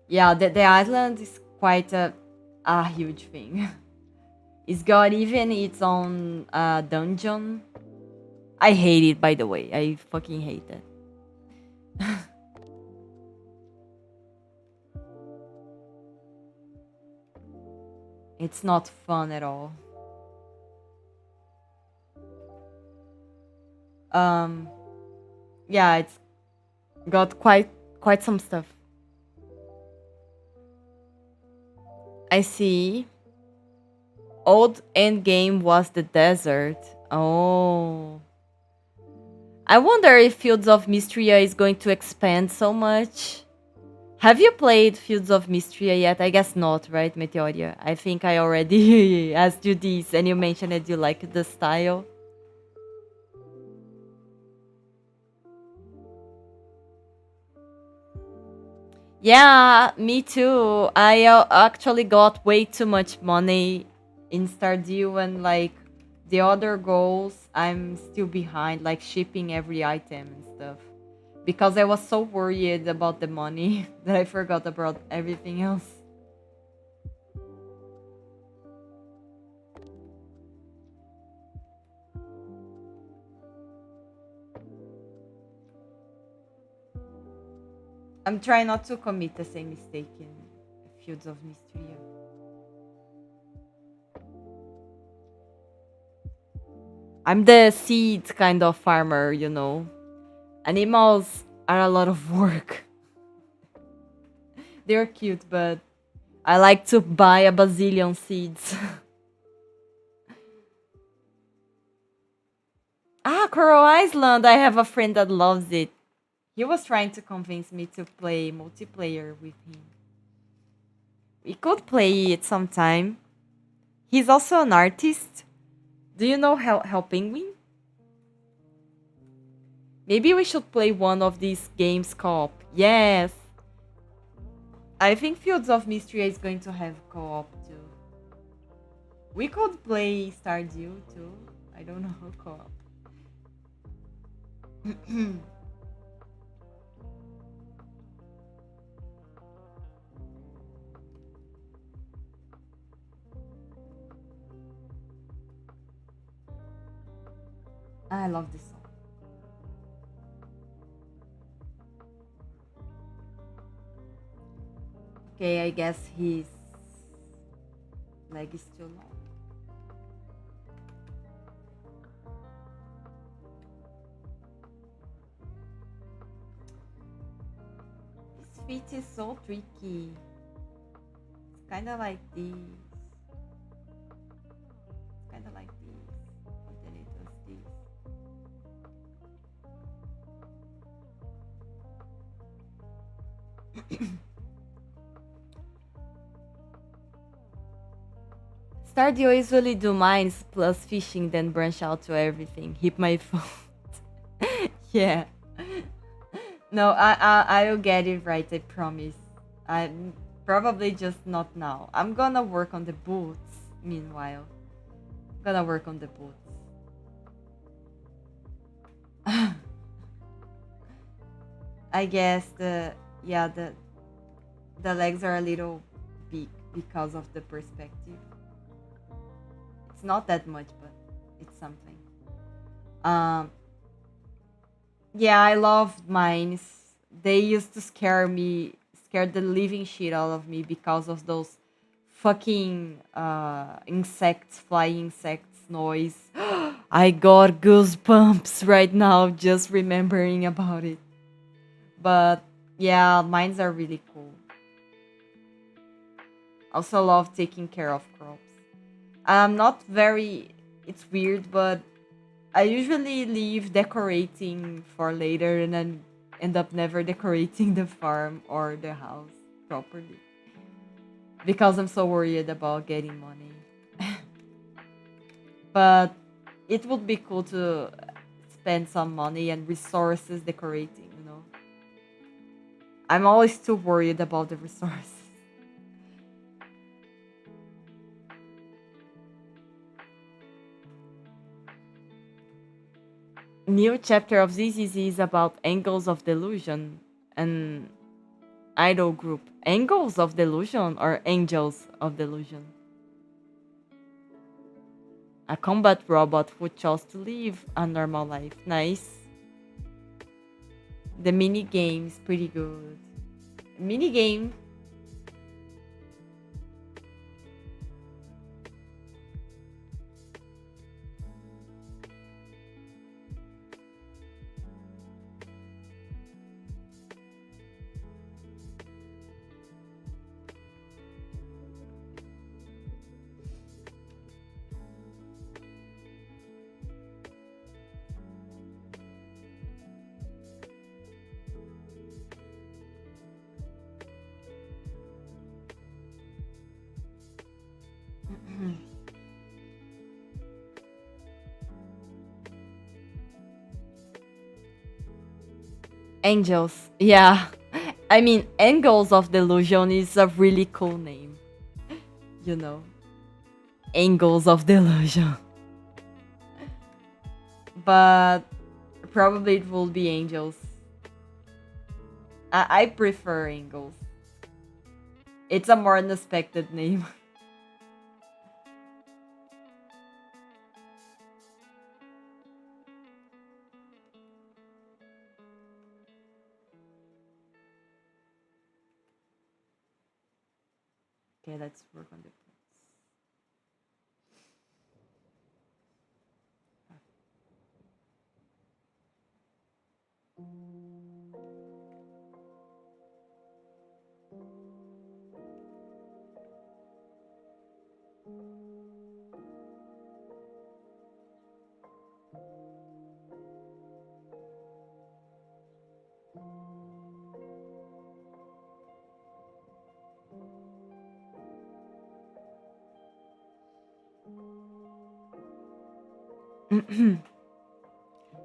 Yeah, the island is quite a huge thing. It's got even its own dungeon. I hate it, by the way. I fucking hate it. It's not fun at all. Um, yeah, it's got quite some stuff. I see. Old endgame was the desert. Oh. I wonder if Fields of Mystria is going to expand so much. Have you played Fields of Mystria yet? I guess not, right, Meteoria? I think I already asked you this and you mentioned that you like the style. Yeah, me too. I actually got way too much money in Stardew and like the other goals, I'm still behind, like shipping every item and stuff. Because I was so worried about the money that I forgot about everything else. I'm trying not to commit the same mistake in Fields of Mystria. I'm the seed kind of farmer, you know. Animals are a lot of work. They're cute, but I like to buy a bazillion seeds. Ah, Coral Island! I have a friend that loves it. He was trying to convince me to play multiplayer with him. We could play it sometime. He's also an artist, Do you know how Penguin? Maybe we should play one of these games co-op. Yes. I think Fields of Mystery is going to have co-op too. We could play Stardew too. I don't know co-op. I love this song. Okay, I guess his leg is too long. His feet is so tricky. It's kind of like this. It's kind of like this. And then it does this. Stardew usually do mines plus fishing, then branch out to everything. Hit my phone. Yeah. No, I will get it right. I promise. I probably just not now. I'm gonna work on the boots. Meanwhile, gonna work on the boots. I guess the legs are a little big because of the perspective. It's not that much, but it's something. Um, yeah, I love mines. They used to scare the living shit out of me because of those fucking insects, flying insects noise. I got goosebumps right now just remembering about it. But yeah, mines are really cool. Also love taking care of crops. I'm not very, it's weird, but I usually leave decorating for later and then end up never decorating the farm or the house properly because I'm so worried about getting money. But it would be cool to spend some money and resources decorating, you know. I'm always too worried about the resources. New chapter of ZZZ is about angles of delusion and idol group. Angles of delusion or angels of delusion? A combat robot who chose to live a normal life. Nice. The mini game is pretty good. Mini game. Angels. Yeah. I mean, Angles of Delusion is a really cool name. You know. Angles of Delusion. But probably it will be Angels. I prefer Angles. It's a more unexpected name. Okay, let's work on the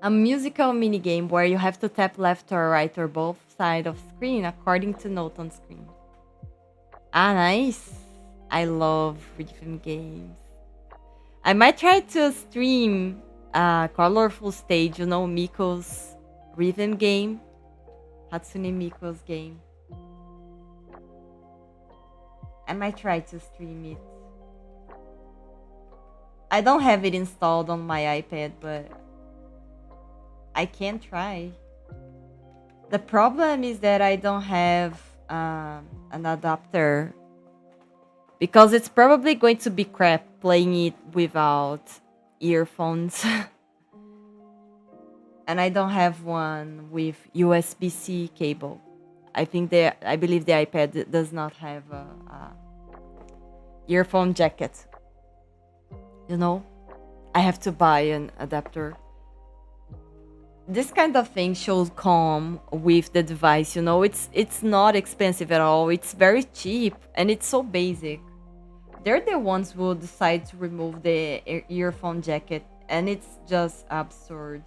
A musical minigame where you have to tap left or right or both side of screen according to note on screen. Ah, nice. I love rhythm games. I might try to stream a colorful stage, you know, Miko's rhythm game. Hatsune Miko's game. I might try to stream it. I don't have it installed on my iPad, but I can try. The problem is that I don't have an adapter because it's probably going to be crap playing it without earphones. And I don't have one with USB-C cable. I believe the iPad does not have a earphone jacket. You know, I have to buy an adapter. This kind of thing should come with the device, you know. It's not expensive at all. It's very cheap and it's so basic. They're the ones who decide to remove the earphone jacket, and it's just absurd.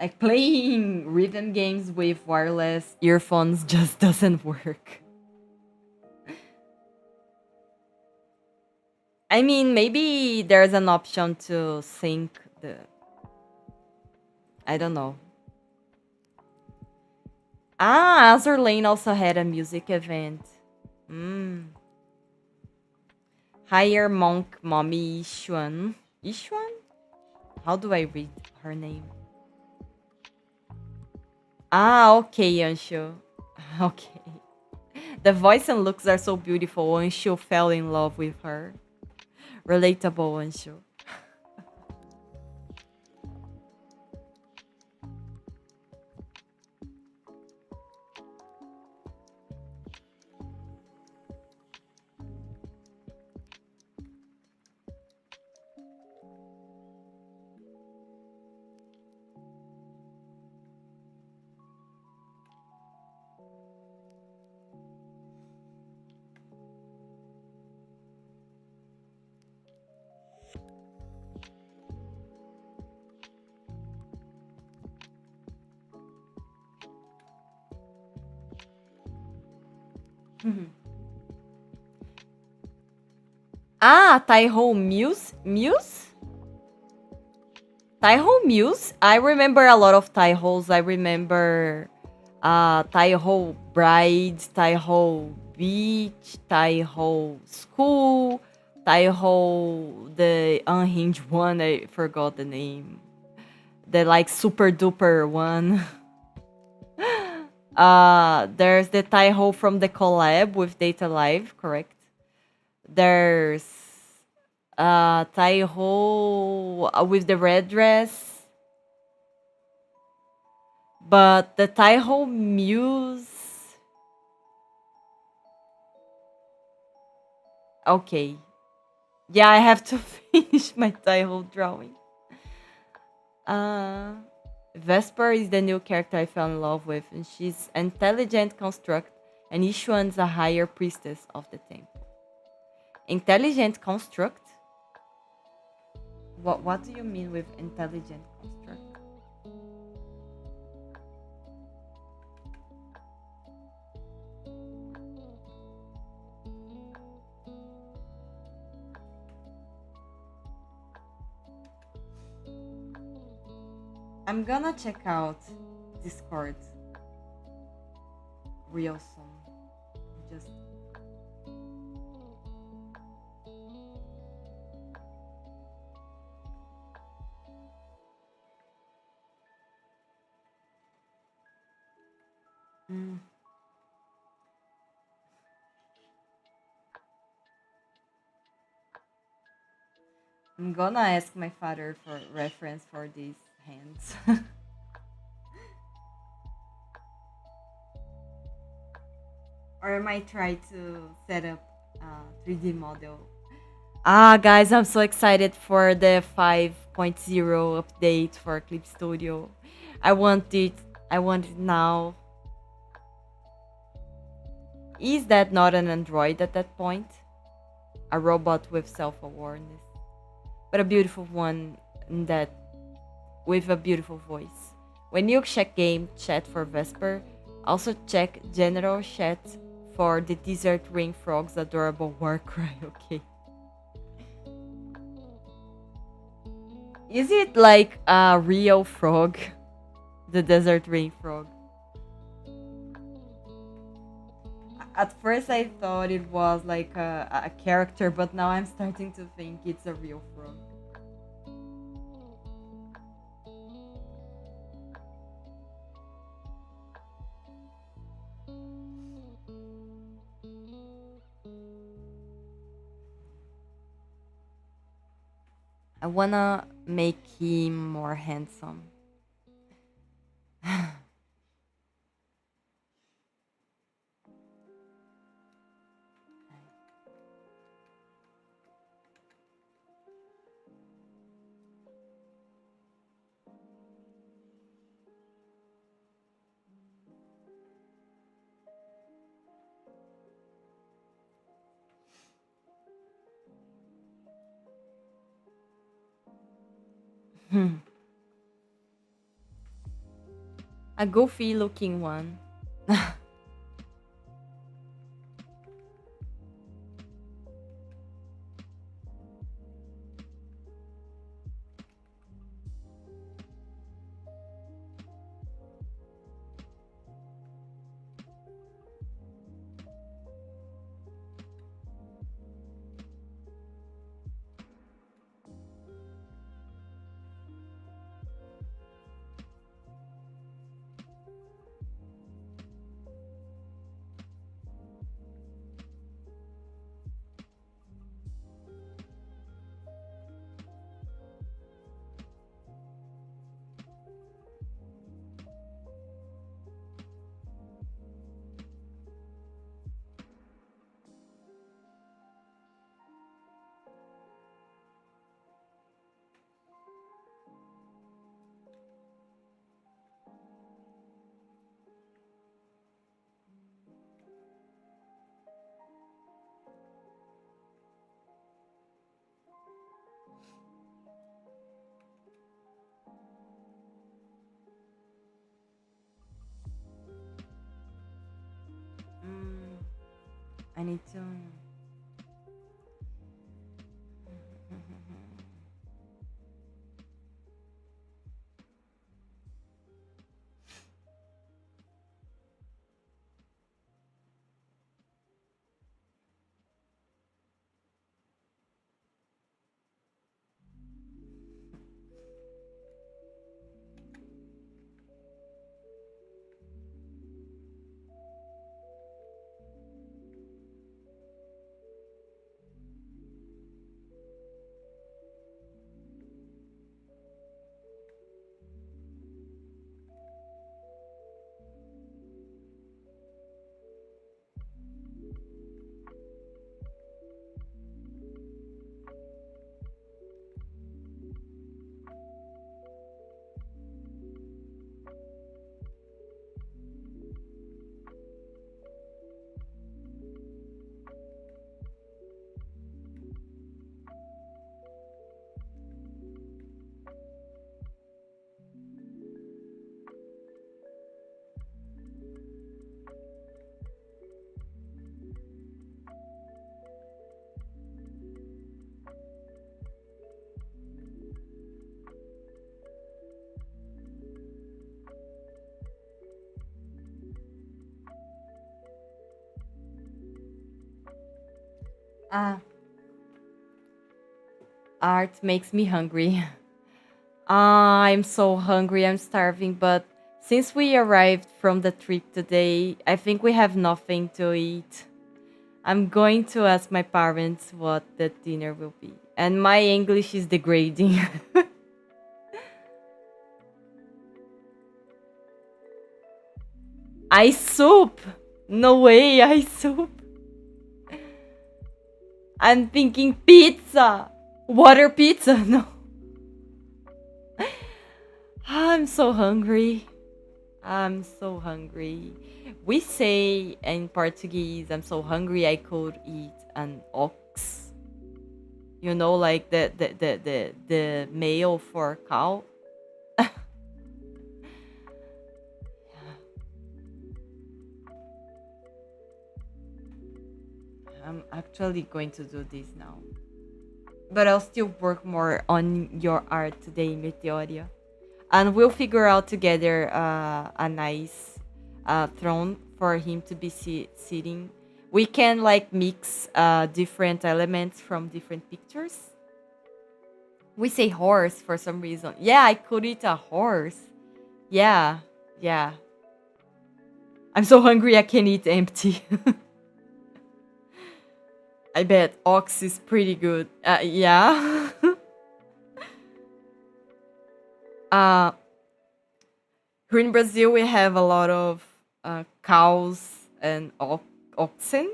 Like playing rhythm games with wireless earphones just doesn't work. I mean, maybe there's an option to sync the. I don't know. Ah, Azur Lane also had a music event. Mm. Higher Monk Mommy Ishuan. Ishuan? How do I read her name? Ah, okay, Anshu. Okay. The voice and looks are so beautiful. Anshu fell in love with her. Relatable, Anshu. Ah, Taiho Muse? Muse? Taiho Muse? I remember a lot of Taihos. I remember Taiho Bride, Taiho Beach, Taiho School, Taiho the unhinged one. I forgot the name. The like super duper one. There's the Taiho from the collab with Data Live, correct? There's Taiho with the red dress. But the Taiho Muse. Okay. Yeah, I have to finish my Taiho drawing. Vesper is the new character I fell in love with, and she's intelligent construct, and Ishuan's a higher priestess of the temple. Intelligent construct? What do you mean with intelligent construct? I'm gonna check out Discord real soon. Just mm. I'm gonna ask my father for reference for these hands. Or I might try to set up a 3D model. Ah, guys, I'm so excited for the 5.0 update for Clip Studio. I want it. I want it now. Is that not an android at that point? A robot with self-awareness, but a beautiful one that with a beautiful voice. When you check game chat for Vesper, also check general chat for the Desert Ring Frog's adorable war cry. Okay. Is it like a real frog? The Desert Ring Frog. At first I thought it was like a character, but now I'm starting to think it's a real frog. I wanna make him more handsome. A goofy looking one. Mm, I need to. Ah, art makes me hungry. I'm so hungry, I'm starving, but since we arrived from the trip today, I think we have nothing to eat. I'm going to ask my parents what the dinner will be. And my English is degrading. Ice soup! No way, ice soup! I'm thinking pizza! Water pizza! No. I'm so hungry. I'm so hungry. We say in Portuguese, I'm so hungry I could eat an ox. You know, like the male for cow. I'm actually going to do this now. But I'll still work more on your art today, Meteoria. And we'll figure out together a nice throne for him to be sitting. We can like mix different elements from different pictures. We say horse for some reason. Yeah, I could eat a horse. Yeah, yeah. I'm so hungry I can eat empty. I bet ox is pretty good. Yeah. uh, Here in Brazil, we have a lot of cows and oxen,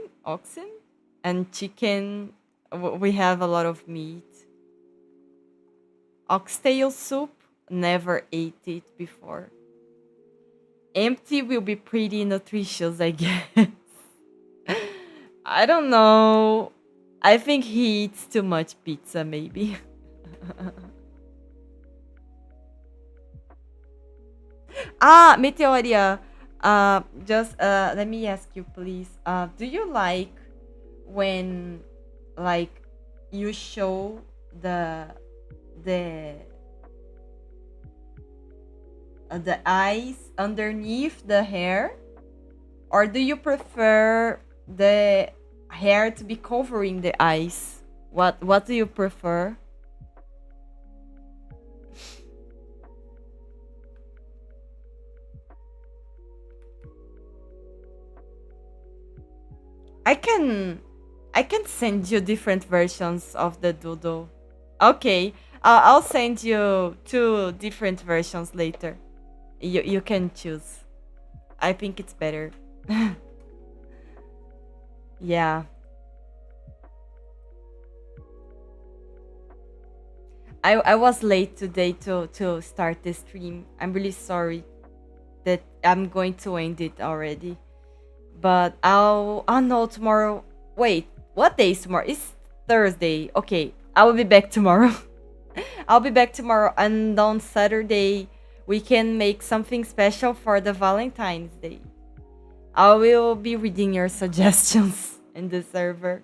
and chicken. We have a lot of meat. Oxtail soup, never ate it before. Empty will be pretty nutritious, I guess. I don't know. I think he eats too much pizza, maybe. Meteoria. Just let me ask you, please. Do you like when, like, you show the the eyes underneath the hair, or do you prefer the hair to be covering the eyes? What do you prefer? I can I can send you different versions of the doodle. Okay, I'll send you two different versions later. You can choose. I think it's better. Yeah. I was late today to start the stream. I'm really sorry that I'm going to end it already. But I'll know tomorrow. Wait, what day is tomorrow? It's Thursday. Okay, I will be back tomorrow. I'll be back tomorrow, and on Saturday we can make something special for the Valentine's Day. I will be reading your suggestions in the server.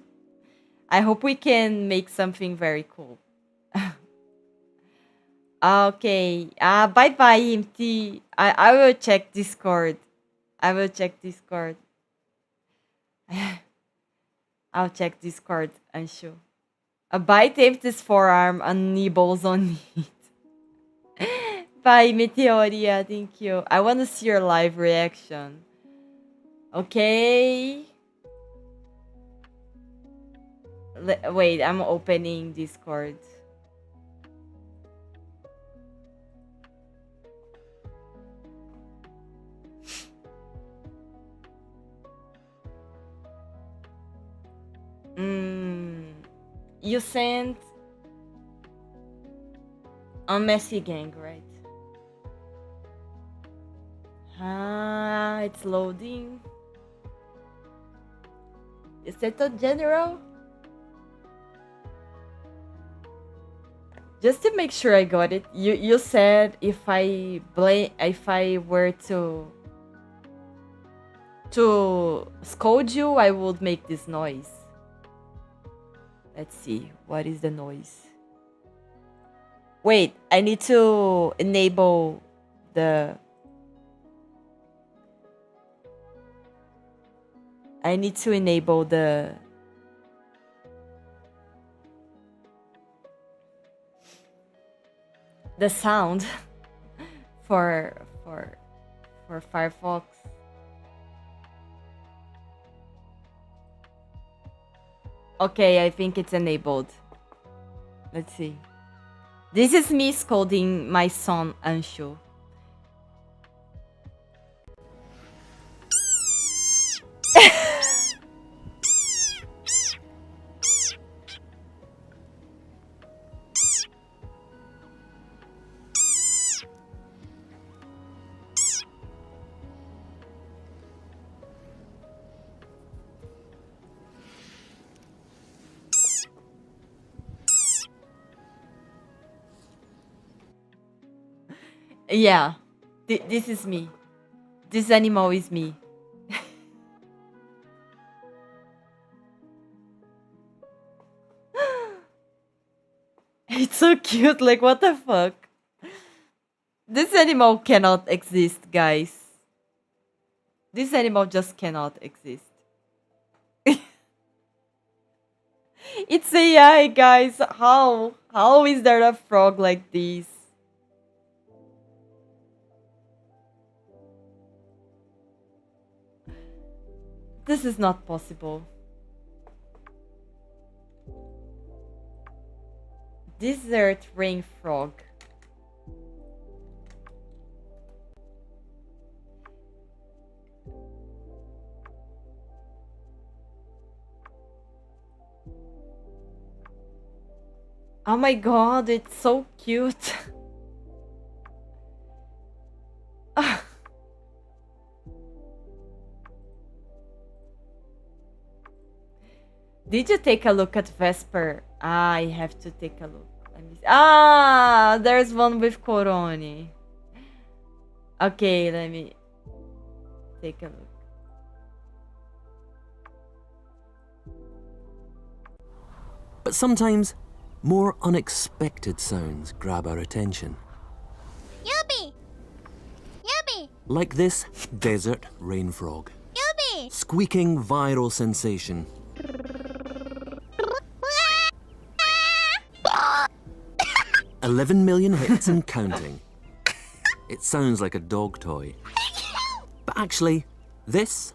I hope we can make something very cool. Okay. Bye bye, MT. I will check Discord. I will check Discord. I'll check Discord and show. A bye taped this forearm and nibbles on it. Bye, Meteoria. Thank you. I want to see your live reaction. Okay. Wait, I'm opening Discord. You sent a messy gang, right? It's loading. Is it a general? Just to make sure I got it, you said if I were to scold you, I would make this noise. Let's see, what is the noise? Wait, I need to enable the. I need to enable the sound for Firefox. Okay, I think it's enabled. Let's see. This is me scolding my son Anshu. Yeah. This is me. This animal is me. It's so cute. Like, what the fuck? This animal cannot exist, guys. This animal just cannot exist. It's AI, guys. How? How is there a frog like this? This is not possible. Desert rain frog. Oh my god, it's so cute. Did you take a look at Vesper? I have to take a look. Let me see. Ah, there's one with Coroni. Okay, let me take a look. But sometimes, more unexpected sounds grab our attention. Yuppie! Yuppie! Like this desert rain frog. Yuppie! Squeaking viral sensation. 11 million hits and counting. It sounds like a dog toy. But actually, this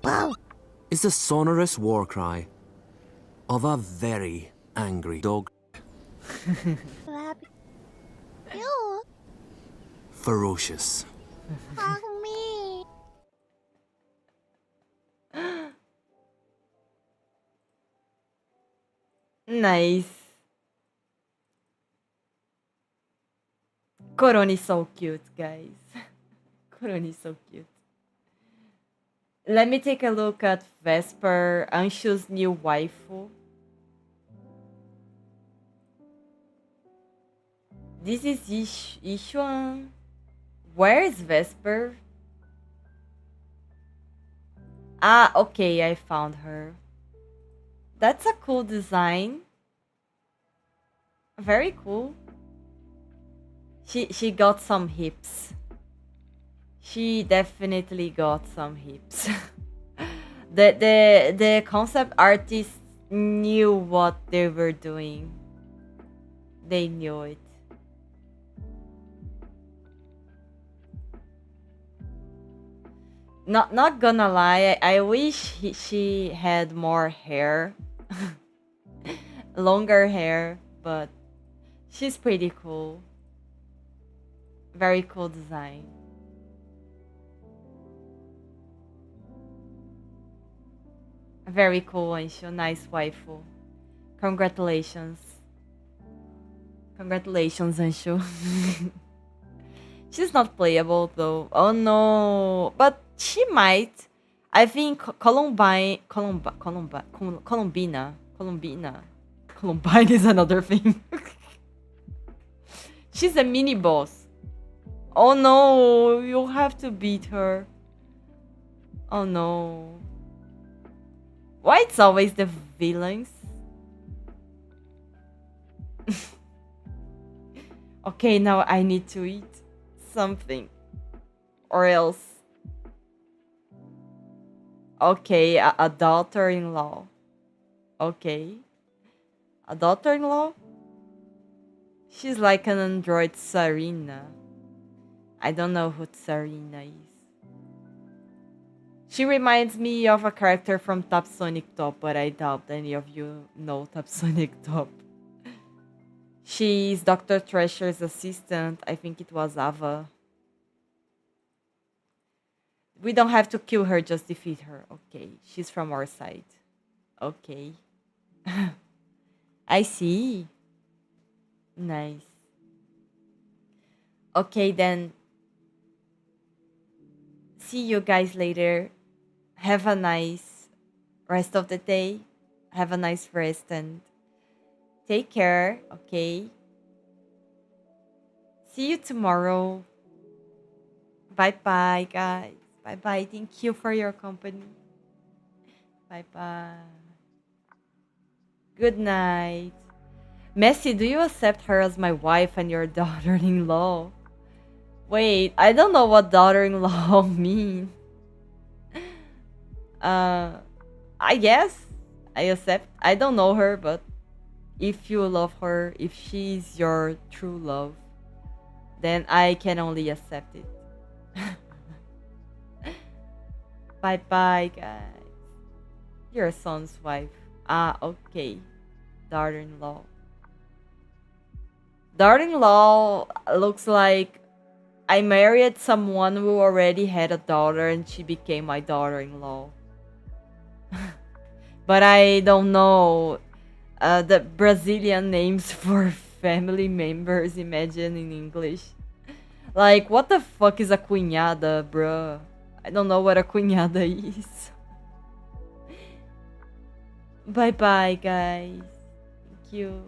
is the sonorous war cry of a very angry dog. You Ferocious. hug me. Nice. Coroni is so cute, guys. Coroni is so cute. Let me take a look at Vesper, Anshu's new waifu. This is Ishuan. Where is Vesper? Ah, okay, I found her. That's a cool design. Very cool. She got some hips. She definitely got some hips. The concept artists knew what they were doing. They knew it. Not gonna lie, I wish she had more hair. Longer hair, but she's pretty cool. Very cool design. Very cool, Anshu. Nice waifu. Congratulations. Congratulations, Anshu. She's not playable though. Oh no. But she might. I think Columbine is another thing. She's a mini boss. Oh no, you'll have to beat her. Oh no. Why it's always the villains? Okay, now I need to eat something. Or else. Okay, a daughter-in-law. Okay. A daughter-in-law? She's like an android Sarina. I don't know who Sarina is. She reminds me of a character from Top Sonic Top, but I doubt any of you know Top Sonic Top. She's Dr. Thrasher's assistant. I think it was Ava. We don't have to kill her, just defeat her. Okay, she's from our side. Okay. I see. Nice. Okay, then. See you guys later. Have a nice rest of the day. Have a nice rest and take care, okay? See you tomorrow. Bye bye, guys. Bye bye. Thank you for your company. Bye bye. Good night. Messi, do you accept her as my wife and your daughter-in-law? Wait, I don't know what daughter-in-law mean. I guess I accept. I don't know her, but if you love her, if she's your true love, then I can only accept it. Bye bye, guys. Your son's wife. Ah, okay. Daughter-in-law. Daughter-in-law looks like I married someone who already had a daughter and she became my daughter-in-law. But I don't know the Brazilian names for family members, imagine in English. Like, what the fuck is a cunhada, bruh? I don't know what a cunhada is. Bye bye, guys. Thank you.